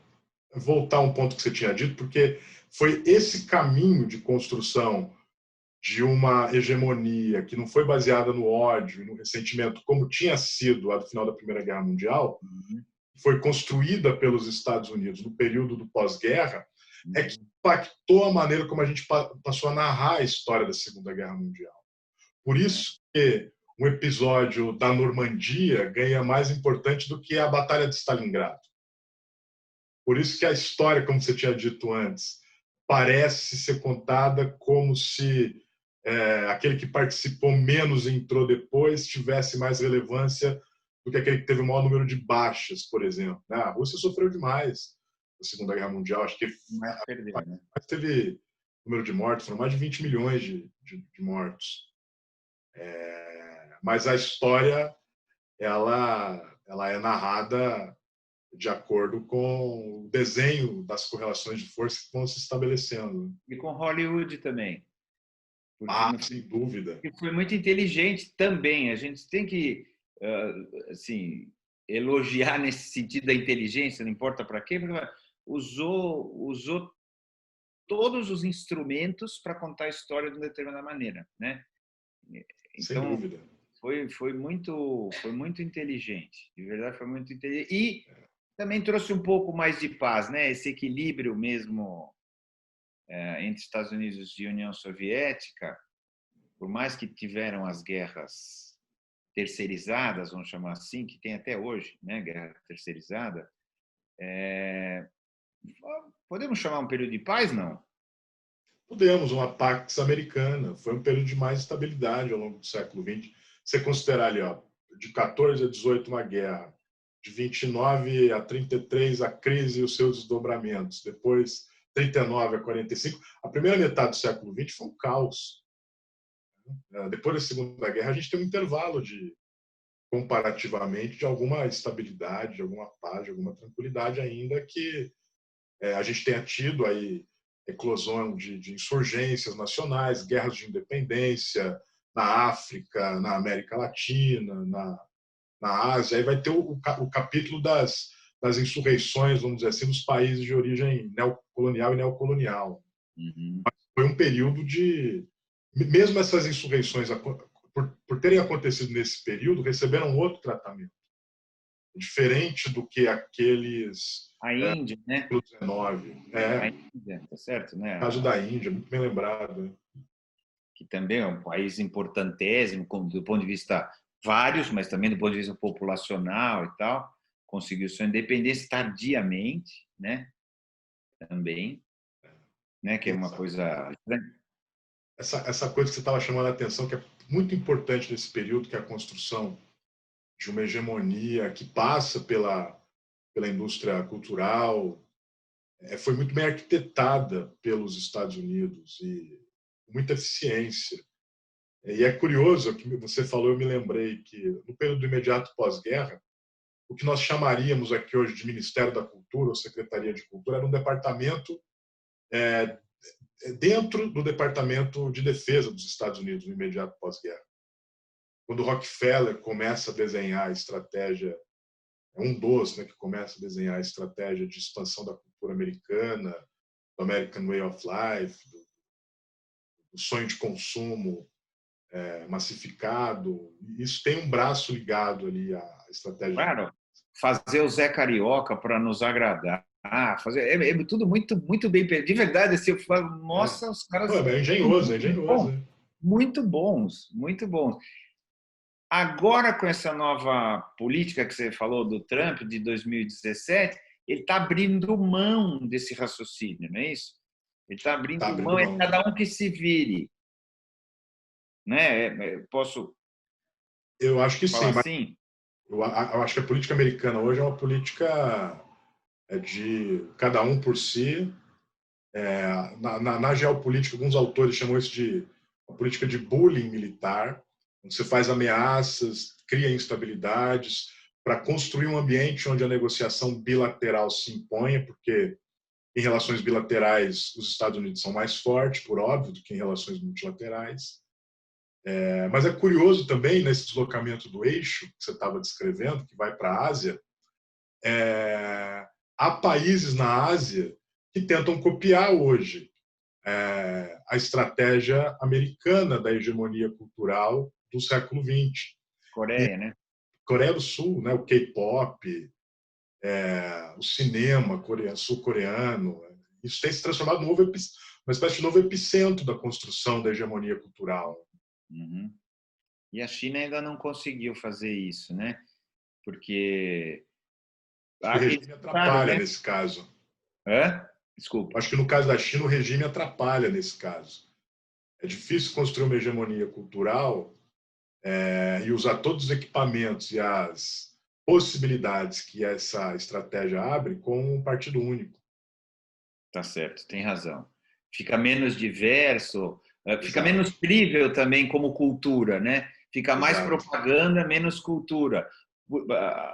voltar a um ponto que você tinha dito, porque foi esse caminho de construção de uma hegemonia que não foi baseada no ódio e no ressentimento, como tinha sido a do final da Primeira Guerra Mundial, foi construída pelos Estados Unidos no período do pós-guerra, é que impactou a maneira como a gente passou a narrar a história da Segunda Guerra Mundial. Por isso que um episódio da Normandia ganha mais importante do que a Batalha de Stalingrado. Por isso que a história, como você tinha dito antes, parece ser contada como se aquele que participou menos e entrou depois tivesse mais relevância do que aquele que teve o maior número de baixas, por exemplo. A Rússia sofreu demais na Segunda Guerra Mundial. Acho que mas teve número de mortos, foram mais de 20 milhões de mortos. Mas a história ela é narrada de acordo com o desenho das correlações de força que vão se estabelecendo. E com Hollywood também. Sem dúvida. E foi muito inteligente também. A gente tem que assim, elogiar nesse sentido da inteligência, não importa para quê, porque usou todos os instrumentos para contar a história de uma determinada maneira, né? Então, sem dúvida. Foi muito inteligente, de verdade foi muito inteligente. E também trouxe um pouco mais de paz, né? Esse equilíbrio mesmo entre Estados Unidos e União Soviética, por mais que tiveram as guerras terceirizadas, vamos chamar assim, que tem até hoje, né? Guerra terceirizada. Podemos chamar um período de paz, não? Podemos, uma Pax Americana. Foi um período de mais estabilidade ao longo do século XX. Você considerar ali, de 14 a 18 uma guerra, de 29 a 33 a crise e os seus desdobramentos, depois 39 a 45, a primeira metade do século XX foi um caos. Depois da Segunda Guerra, a gente tem um intervalo comparativamente, de alguma estabilidade, de alguma paz, de alguma tranquilidade ainda, que a gente tenha tido aí eclosão de insurgências nacionais, guerras de independência na África, na América Latina, na Ásia. Aí vai ter o capítulo das insurreições, vamos dizer assim, nos países de origem neocolonial e neocolonial. Mas foi um período de... Mesmo essas insurreições, por terem acontecido nesse período, receberam outro tratamento. Diferente do que aqueles... A Índia, né? Do XIX. A Índia, tá certo, né? O caso da Índia, muito bem lembrado. Né? que também é um país importantésimo, do ponto de vista vários, mas também do ponto de vista populacional e tal, conseguiu sua independência tardiamente, né? Também, né? Que é uma coisa. Essa coisa que você estava chamando a atenção, que é muito importante nesse período, que é a construção de uma hegemonia que passa pela indústria cultural, foi muito bem arquitetada pelos Estados Unidos e com muita eficiência. E é curioso que você falou, eu me lembrei que no período imediato pós-guerra, o que nós chamaríamos aqui hoje de Ministério da Cultura ou Secretaria de Cultura era um departamento é, dentro do Departamento de Defesa dos Estados Unidos no imediato pós-guerra. Quando Rockefeller começa a desenhar a estratégia, é um dos, né, que começa a desenhar a estratégia de expansão da cultura americana, do American Way of Life, do sonho de consumo massificado. Isso tem um braço ligado ali à estratégia. Claro, fazer o Zé Carioca para nos agradar, fazer tudo muito bem. De verdade, assim, eu falo, nossa, os caras. É engenhoso, é engenhoso. Muito bons, muito bons. Agora, com essa nova política que você falou do Trump, de 2017, ele está abrindo mão desse raciocínio, não é isso? Ele está abrindo mão, é cada um que se vire. Né? Posso Eu acho que falar sim, assim? Eu acho que a política americana hoje é uma política de cada um por si. Na geopolítica, alguns autores chamam isso de uma política de bullying militar. Você faz ameaças, cria instabilidades para construir um ambiente onde a negociação bilateral se imponha, porque em relações bilaterais os Estados Unidos são mais fortes, por óbvio, do que em relações multilaterais. Mas é curioso também, nesse deslocamento do eixo que você estava descrevendo, que vai para a Ásia, há países na Ásia que tentam copiar hoje a estratégia americana da hegemonia cultural do século XX. Coreia, né? Coreia do Sul, né, o K-pop, o cinema sul-coreano, isso tem se transformado numa espécie de novo epicentro da construção da hegemonia cultural. Uhum. E a China ainda não conseguiu fazer isso, né? Porque o regime atrapalha, né, nesse caso. Desculpa. Acho que no caso da China o regime atrapalha nesse caso. É difícil construir uma hegemonia cultural e usar todos os equipamentos e as possibilidades que essa estratégia abre com um partido único. Tá certo, tem razão. Fica menos diverso, fica Exato. menos crível também como cultura, né? Fica mais Exato. propaganda, menos cultura.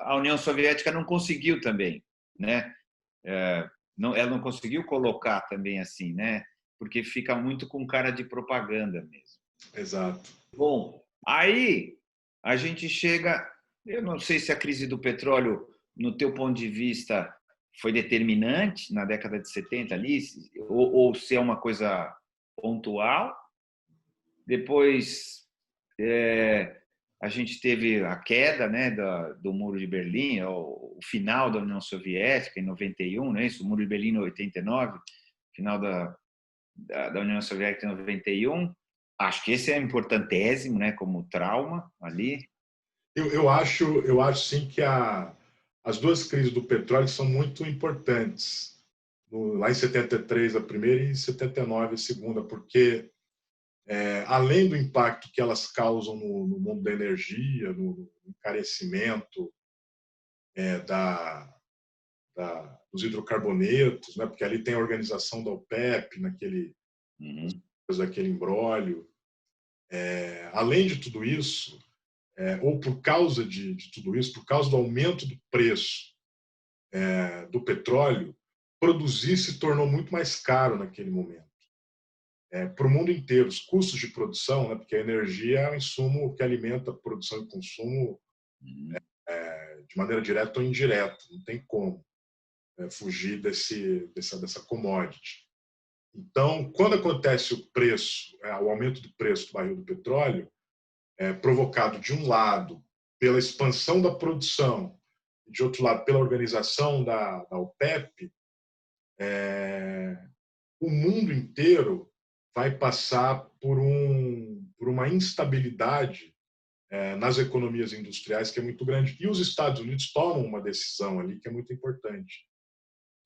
A União Soviética não conseguiu também, né? Ela não conseguiu colocar também assim, né? Porque fica muito com cara de propaganda mesmo. Exato. Bom, aí a gente chega. Eu não sei se a crise do petróleo, no teu ponto de vista, foi determinante na década de 70 ali, ou se é uma coisa pontual. Depois a gente teve a queda, né, do Muro de Berlim, o final da União Soviética em 91, né, isso, o Muro de Berlim em 89, final da União Soviética em 91. Acho que esse é importantésimo, né, como trauma ali. Eu acho sim que as duas crises do petróleo são muito importantes. Lá em 73 a primeira e em 79 a segunda, porque além do impacto que elas causam no mundo da energia, no encarecimento dos hidrocarbonetos, né, porque ali tem a organização da OPEP, naquele imbróglio. Além de tudo isso, ou por causa de tudo isso, por causa do aumento do preço do petróleo, produzir se tornou muito mais caro naquele momento. Para o mundo inteiro, os custos de produção, né, porque a energia é um insumo que alimenta a produção e consumo de maneira direta ou indireta, não tem como fugir dessa commodity. Então, quando acontece o aumento do preço do barril do petróleo, provocado, de um lado, pela expansão da produção, e de outro lado, pela organização da OPEP, o mundo inteiro vai passar por um uma instabilidade nas economias industriais que é muito grande. E os Estados Unidos tomam uma decisão ali que é muito importante.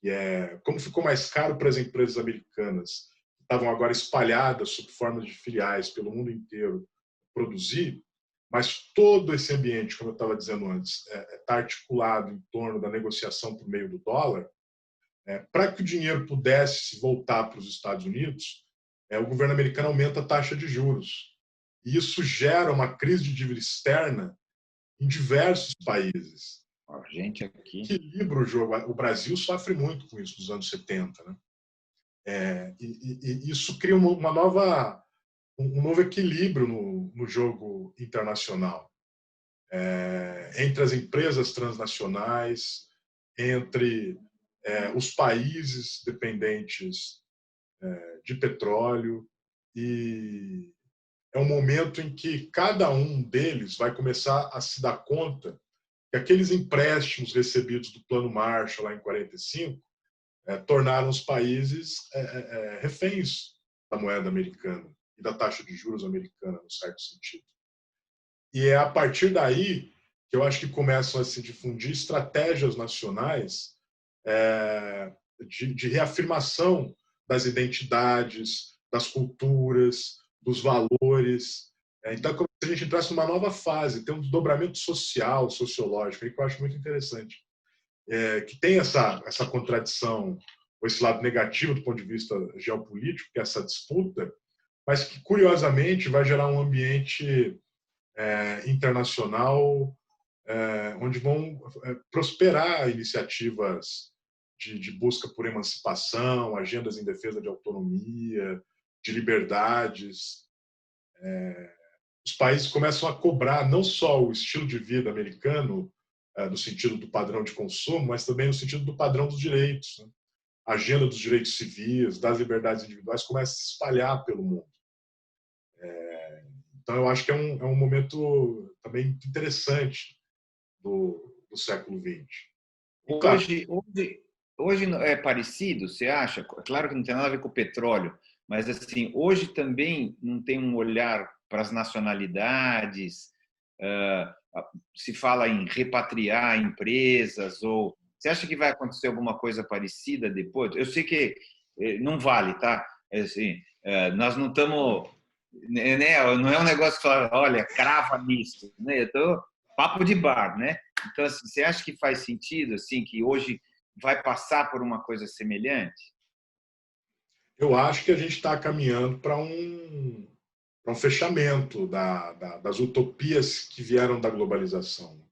E como ficou mais caro para as empresas americanas, que estavam agora espalhadas sob formas de filiais pelo mundo inteiro, produzir, mas todo esse ambiente, como eu estava dizendo antes, está articulado em torno da negociação por meio do dólar. Para que o dinheiro pudesse voltar para os Estados Unidos, o governo americano aumenta a taxa de juros. E isso gera uma crise de dívida externa em diversos países. A gente aqui Equilibra o jogo. O Brasil sofre muito com isso nos anos 70. Né? E isso cria um novo equilíbrio no jogo internacional. Entre as empresas transnacionais, entre os países dependentes de petróleo, e é um momento em que cada um deles vai começar a se dar conta que aqueles empréstimos recebidos do Plano Marshall lá em 45 tornaram os países reféns da moeda americana e da taxa de juros americana, no certo sentido. E é a partir daí que eu acho que começam a se difundir estratégias nacionais de reafirmação das identidades, das culturas, dos valores. Então, como se a gente entrasse numa nova fase, tem um desdobramento social, sociológico, que eu acho muito interessante, que tem essa contradição, ou esse lado negativo do ponto de vista geopolítico, que é essa disputa, mas que, curiosamente, vai gerar um ambiente internacional onde vão prosperar iniciativas de busca por emancipação, agendas em defesa de autonomia, de liberdades. Os países começam a cobrar não só o estilo de vida americano, no sentido do padrão de consumo, mas também no sentido do padrão dos direitos. Né? A agenda dos direitos civis, das liberdades individuais, começa a se espalhar pelo mundo. Então, eu acho que é um momento também interessante do século XX. Claro, hoje é parecido, você acha? Claro que não tem nada a ver com o petróleo, mas assim, hoje também não tem um olhar para as nacionalidades, se fala em repatriar empresas, ou você acha que vai acontecer alguma coisa parecida depois? Eu sei que não vale, tá? Assim, nós não estamos, né? Não é um negócio que fala, olha, crava nisso, né? Eu tô papo de bar, né? Então, assim, você acha que faz sentido, assim, que hoje vai passar por uma coisa semelhante? Eu acho que a gente está caminhando para um fechamento das utopias que vieram da globalização.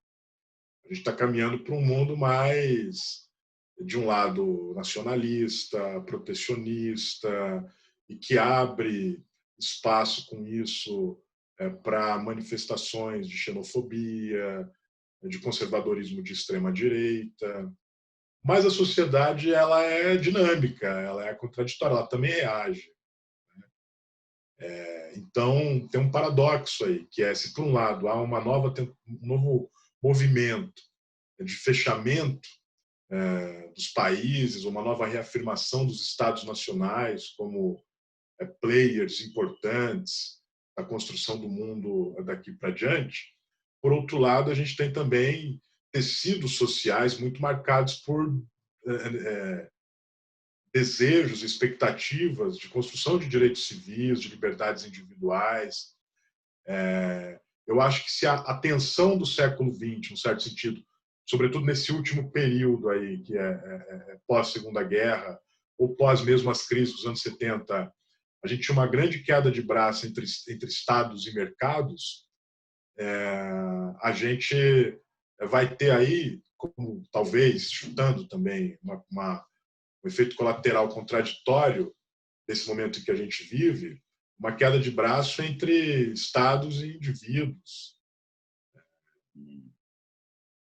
A gente está caminhando para um mundo mais, de um lado, nacionalista, protecionista, e que abre espaço com isso para manifestações de xenofobia, de conservadorismo de extrema-direita. Mas a sociedade ela é dinâmica, ela é contraditória, ela também reage. Então, tem um paradoxo aí, que é se, por um lado, há um novo movimento de fechamento dos países, uma nova reafirmação dos estados nacionais como players importantes da construção do mundo daqui para diante. Por outro lado, a gente tem também tecidos sociais muito marcados por desejos, expectativas de construção de direitos civis, de liberdades individuais. Eu acho que se a tensão do século XX, no certo sentido, sobretudo nesse último período aí, que é pós-Segunda Guerra, ou pós mesmo as crises dos anos 70, a gente tinha uma grande queda de braço entre estados e mercados, a gente vai ter aí, como talvez, chutando também, um efeito colateral contraditório desse momento em que a gente vive, uma queda de braço entre estados e indivíduos.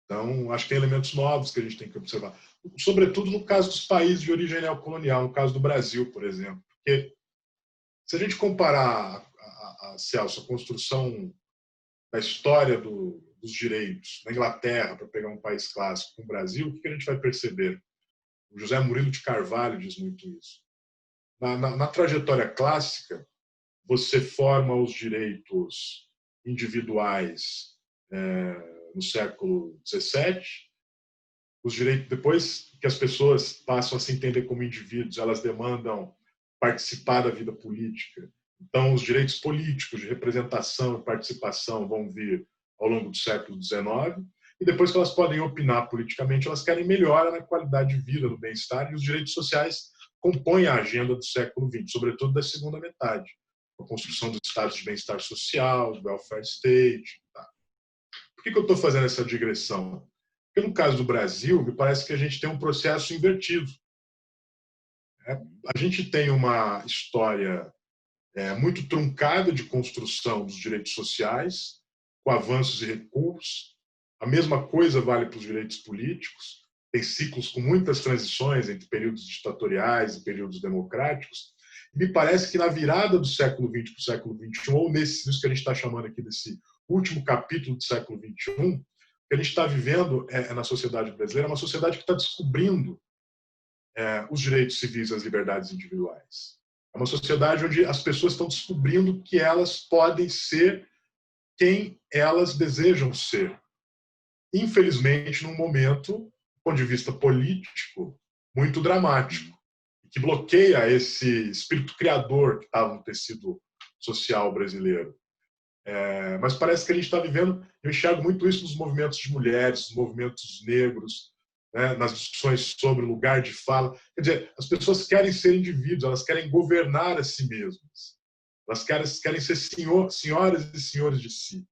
Então, acho que tem elementos novos que a gente tem que observar, sobretudo no caso dos países de origem neocolonial, no caso do Brasil, por exemplo. Porque se a gente comparar, Celso, a construção da história dos direitos na Inglaterra, para pegar um país clássico, com o Brasil, o que a gente vai perceber? O José Murilo de Carvalho diz muito isso. Na trajetória clássica, você forma os direitos individuais no século XVII. Os direitos, depois que as pessoas passam a se entender como indivíduos, elas demandam participar da vida política. Então, os direitos políticos de representação e participação vão vir ao longo do século XIX. E depois que elas podem opinar politicamente, elas querem melhora na qualidade de vida, no bem-estar, e os direitos sociais compõem a agenda do século XX, sobretudo da segunda metade. A construção dos estados de bem-estar social, do welfare state. Tá. Por que eu estou fazendo essa digressão? Porque no caso do Brasil, me parece que a gente tem um processo invertido. A gente tem uma história muito truncada de construção dos direitos sociais, com avanços e recuos. A mesma coisa vale para os direitos políticos. Tem ciclos com muitas transições entre períodos ditatoriais e períodos democráticos. E me parece que na virada do século XX para o século XXI, ou nisso que a gente está chamando aqui desse último capítulo do século XXI, o que a gente está vivendo na sociedade brasileira é uma sociedade que está descobrindo os direitos civis e as liberdades individuais. É uma sociedade onde as pessoas estão descobrindo que elas podem ser quem elas desejam ser. Infelizmente, num momento, do ponto de vista político, muito dramático, que bloqueia esse espírito criador que estava no tecido social brasileiro. Mas parece que a gente está vivendo, eu enxergo muito isso nos movimentos de mulheres, nos movimentos negros, né, nas discussões sobre o lugar de fala. Quer dizer, as pessoas querem ser indivíduos, elas querem governar a si mesmas. Elas querem ser senhoras e senhores de si.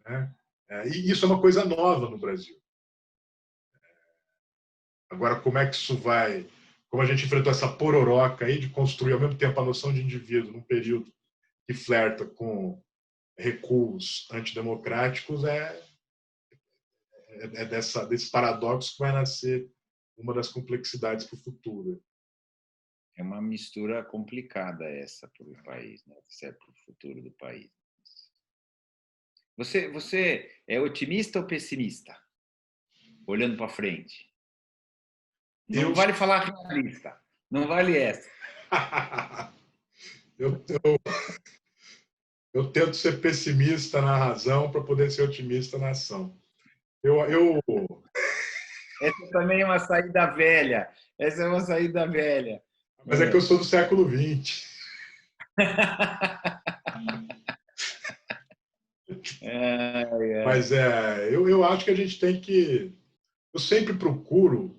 Né? E isso é uma coisa nova no Brasil. Agora, como é que isso vai... Como a gente enfrentou essa pororoca aí de construir ao mesmo tempo a noção de indivíduo num período que flerta com recuos antidemocráticos, desse paradoxo que vai nascer uma das complexidades para o futuro. É uma mistura complicada essa para o país, né? Para o futuro do país. Você é otimista ou pessimista? Olhando para frente. Não vale falar realista. Não vale essa. Eu tento ser pessimista na razão para poder ser otimista na ação. Essa também é uma saída velha. Essa é uma saída velha. Mas é que eu sou do século XX. Mas eu acho que a gente tem que... Eu sempre procuro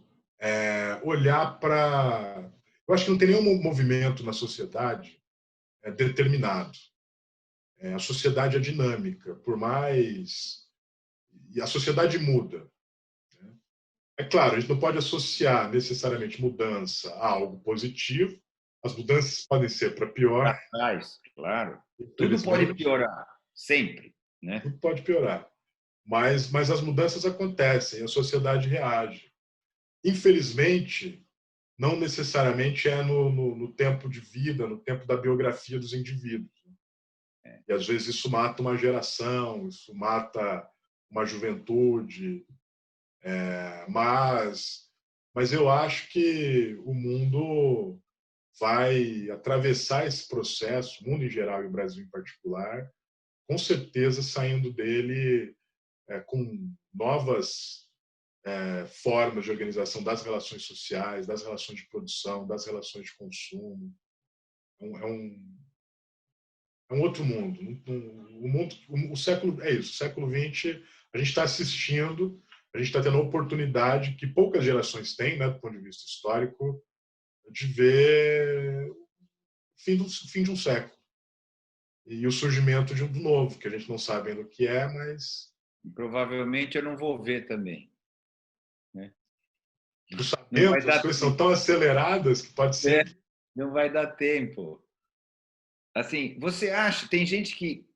olhar para... Eu acho que não tem nenhum movimento na sociedade determinado. A sociedade é dinâmica, por mais... E a sociedade muda. É claro, a gente não pode associar necessariamente mudança a algo positivo. As mudanças podem ser para pior. Claro. Tudo pode piorar, sempre. Né? Tudo pode piorar. Mas as mudanças acontecem, a sociedade reage. Infelizmente, não necessariamente é no tempo de vida, no tempo da biografia dos indivíduos. E às vezes isso mata uma geração, isso mata uma juventude. Mas eu acho que o mundo vai atravessar esse processo, o mundo em geral e o Brasil em particular, com certeza saindo dele com novas formas de organização das relações sociais, das relações de produção, das relações de consumo. É um outro mundo. O século é isso. O século XX, a gente está assistindo, a gente está tendo a oportunidade que poucas gerações têm, né, do ponto de vista histórico, de ver o fim de um século e o surgimento de um novo, que a gente não sabe ainda o que é, mas... Provavelmente eu não vou ver também. Né? As coisas são tão aceleradas que pode ser... Não vai dar tempo. Assim, você acha... Tem gente que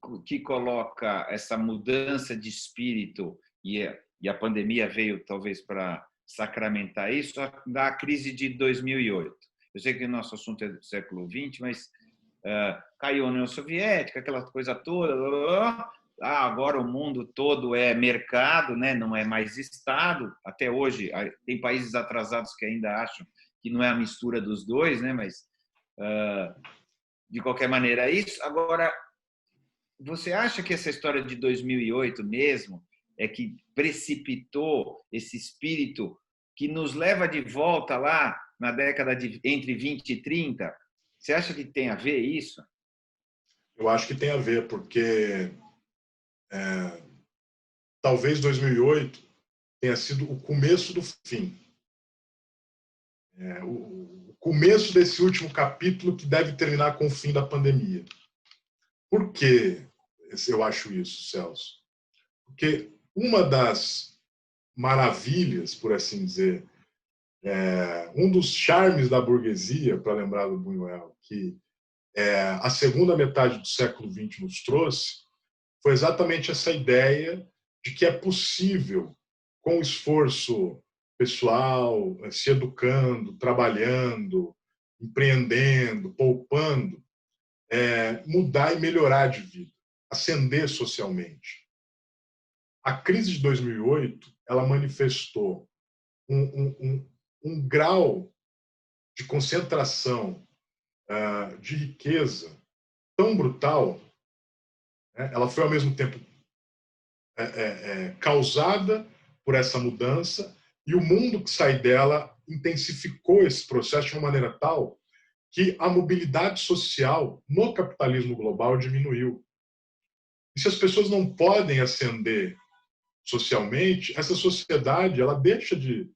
coloca essa mudança de espírito, e a pandemia veio talvez para sacramentar isso, da crise de 2008. Eu sei que o nosso assunto é do século XX, mas caiu a União Soviética, aquela coisa toda. Agora o mundo todo é mercado, né? Não é mais Estado. Até hoje, tem países atrasados que ainda acham que não é a mistura dos dois, né? Mas de qualquer maneira, é isso. Agora, você acha que essa história de 2008 mesmo é que precipitou esse espírito que nos leva de volta lá na década de entre 20 e 30? Você acha que tem a ver isso? Eu acho que tem a ver, porque talvez 2008 tenha sido o começo do fim. O começo desse último capítulo que deve terminar com o fim da pandemia. Por que eu acho isso, Celso? Porque uma das maravilhas, por assim dizer, um dos charmes da burguesia, para lembrar do Buñuel, que a segunda metade do século XX nos trouxe, foi exatamente essa ideia de que é possível, com esforço pessoal, se educando, trabalhando, empreendendo, poupando, mudar e melhorar de vida, ascender socialmente. A crise de 2008 ela manifestou um grau de concentração de riqueza tão brutal, né? Ela foi ao mesmo tempo causada por essa mudança e o mundo que sai dela intensificou esse processo de uma maneira tal que a mobilidade social no capitalismo global diminuiu. E se as pessoas não podem ascender socialmente, essa sociedade ela deixa de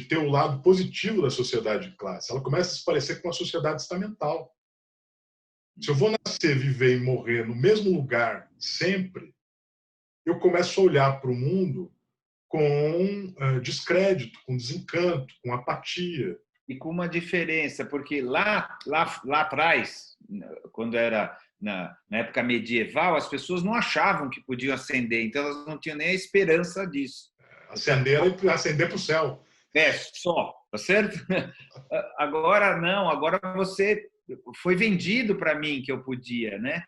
ter o lado positivo da sociedade de classe. Ela começa a se parecer com a sociedade estamental. Se eu vou nascer, viver e morrer no mesmo lugar sempre, eu começo a olhar para o mundo com descrédito, com desencanto, com apatia. E com uma diferença, porque lá atrás, quando era na época medieval, as pessoas não achavam que podiam ascender, então elas não tinham nem a esperança disso. Ascender para o céu. Só, tá certo? Agora não, agora você foi vendido para mim que eu podia, né?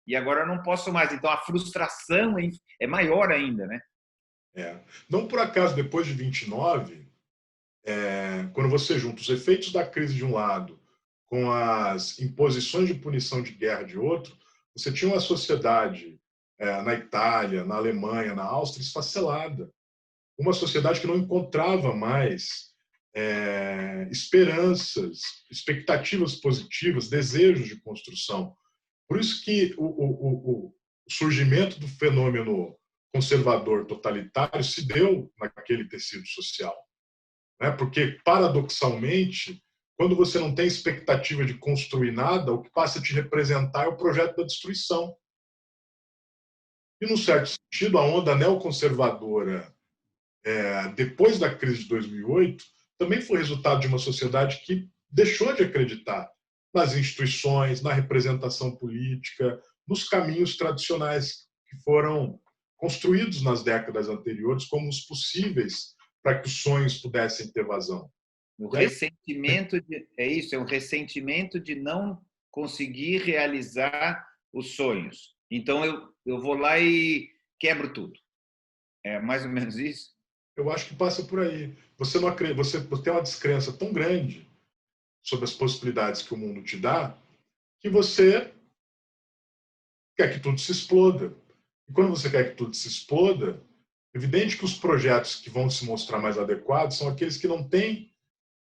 E agora eu não posso mais. Então a frustração é maior ainda, né? Não por acaso, depois de 29, quando você junta os efeitos da crise de um lado com as imposições de punição de guerra de outro, você tinha uma sociedade na Itália, na Alemanha, na Áustria, esfacelada. Uma sociedade que não encontrava mais esperanças, expectativas positivas, desejos de construção. Por isso que o surgimento do fenômeno conservador totalitário se deu naquele tecido social. Né? Porque, paradoxalmente, quando você não tem expectativa de construir nada, o que passa a te representar é o projeto da destruição. E, num certo sentido, a onda neoconservadora, depois da crise de 2008, também foi resultado de uma sociedade que deixou de acreditar nas instituições, na representação política, nos caminhos tradicionais que foram construídos nas décadas anteriores como os possíveis para que os sonhos pudessem ter vazão. O ressentimento é isso, é um ressentimento de não conseguir realizar os sonhos. Então eu vou lá e quebro tudo. É mais ou menos isso? Eu acho que passa por aí. Você não acredita, você tem uma descrença tão grande sobre as possibilidades que o mundo te dá, que você quer que tudo se exploda. E quando você quer que tudo se exploda, é evidente que os projetos que vão se mostrar mais adequados são aqueles que não têm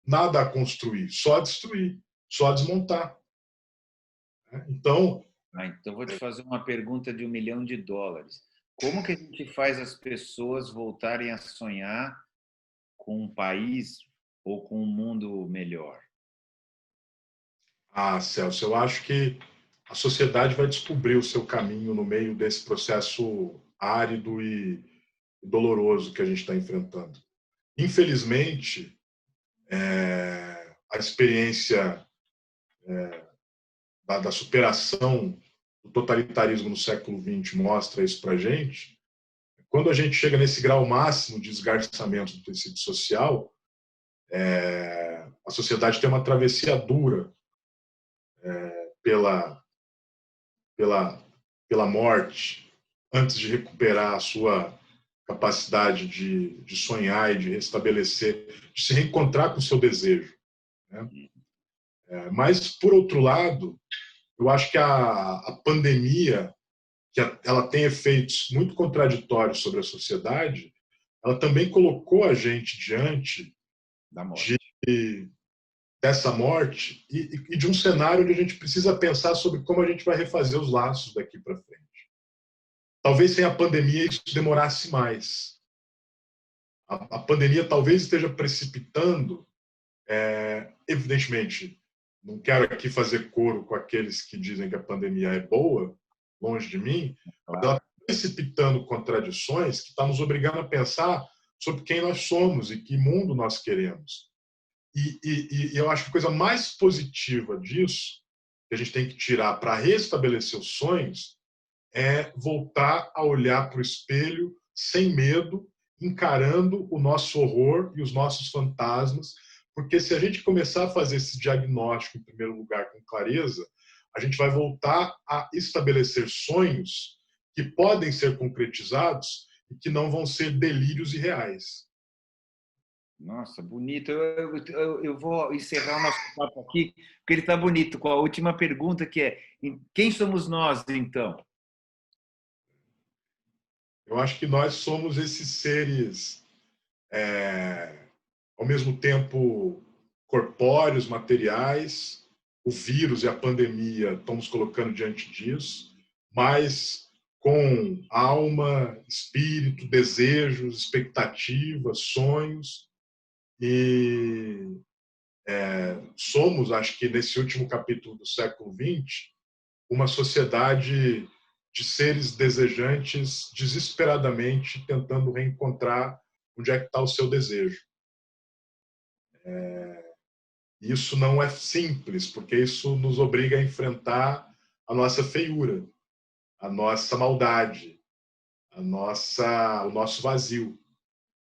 nada a construir, só a destruir, só a desmontar. Então, vou te fazer uma pergunta de $1 milhão. Como que a gente faz as pessoas voltarem a sonhar com um país ou com um mundo melhor? Celso, eu acho que a sociedade vai descobrir o seu caminho no meio desse processo árido e doloroso que a gente está enfrentando. Infelizmente, a experiência da superação do totalitarismo no século XX mostra isso para a gente. Quando a gente chega nesse grau máximo de esgarçamento do tecido social, a sociedade tem uma travessia dura pela morte, antes de recuperar a sua capacidade de sonhar e de restabelecer, de se reencontrar com o seu desejo. Né? Mas, por outro lado, Eu acho que a pandemia, ela tem efeitos muito contraditórios sobre a sociedade, ela também colocou a gente diante da morte. Dessa morte e de um cenário onde a gente precisa pensar sobre como a gente vai refazer os laços daqui para frente. Talvez sem a pandemia isso demorasse mais. A pandemia talvez esteja precipitando, evidentemente, não quero aqui fazer coro com aqueles que dizem que a pandemia é boa, longe de mim, mas ela está precipitando contradições que está nos obrigando a pensar sobre quem nós somos e que mundo nós queremos. E eu acho que a coisa mais positiva disso, que a gente tem que tirar para restabelecer os sonhos, é voltar a olhar para o espelho sem medo, encarando o nosso horror e os nossos fantasmas, porque se a gente começar a fazer esse diagnóstico, em primeiro lugar, com clareza, a gente vai voltar a estabelecer sonhos que podem ser concretizados e que não vão ser delírios irreais. Nossa, bonito. Eu vou encerrar o nosso papo aqui, porque ele está bonito, com a última pergunta, que é: quem somos nós, então? Eu acho que nós somos esses seres, ao mesmo tempo, corpóreos, materiais. O vírus e a pandemia estão nos colocando diante disso, mas com alma, espírito, desejos, expectativas, sonhos. E somos, acho que nesse último capítulo do século XX, uma sociedade de seres desejantes desesperadamente tentando reencontrar onde é que está o seu desejo. Isso não é simples, porque isso nos obriga a enfrentar a nossa feiura, a nossa maldade, o nosso vazio.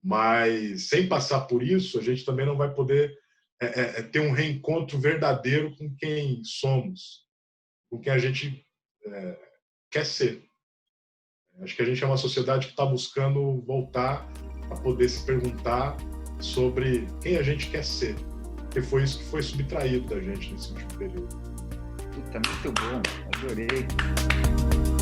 Mas, sem passar por isso, a gente também não vai poder ter um reencontro verdadeiro com quem somos, com quem a gente quer ser. Acho que a gente é uma sociedade que está buscando voltar a poder se perguntar sobre quem a gente quer ser, porque foi isso que foi subtraído da gente nesse último período. Puta, muito bom, adorei.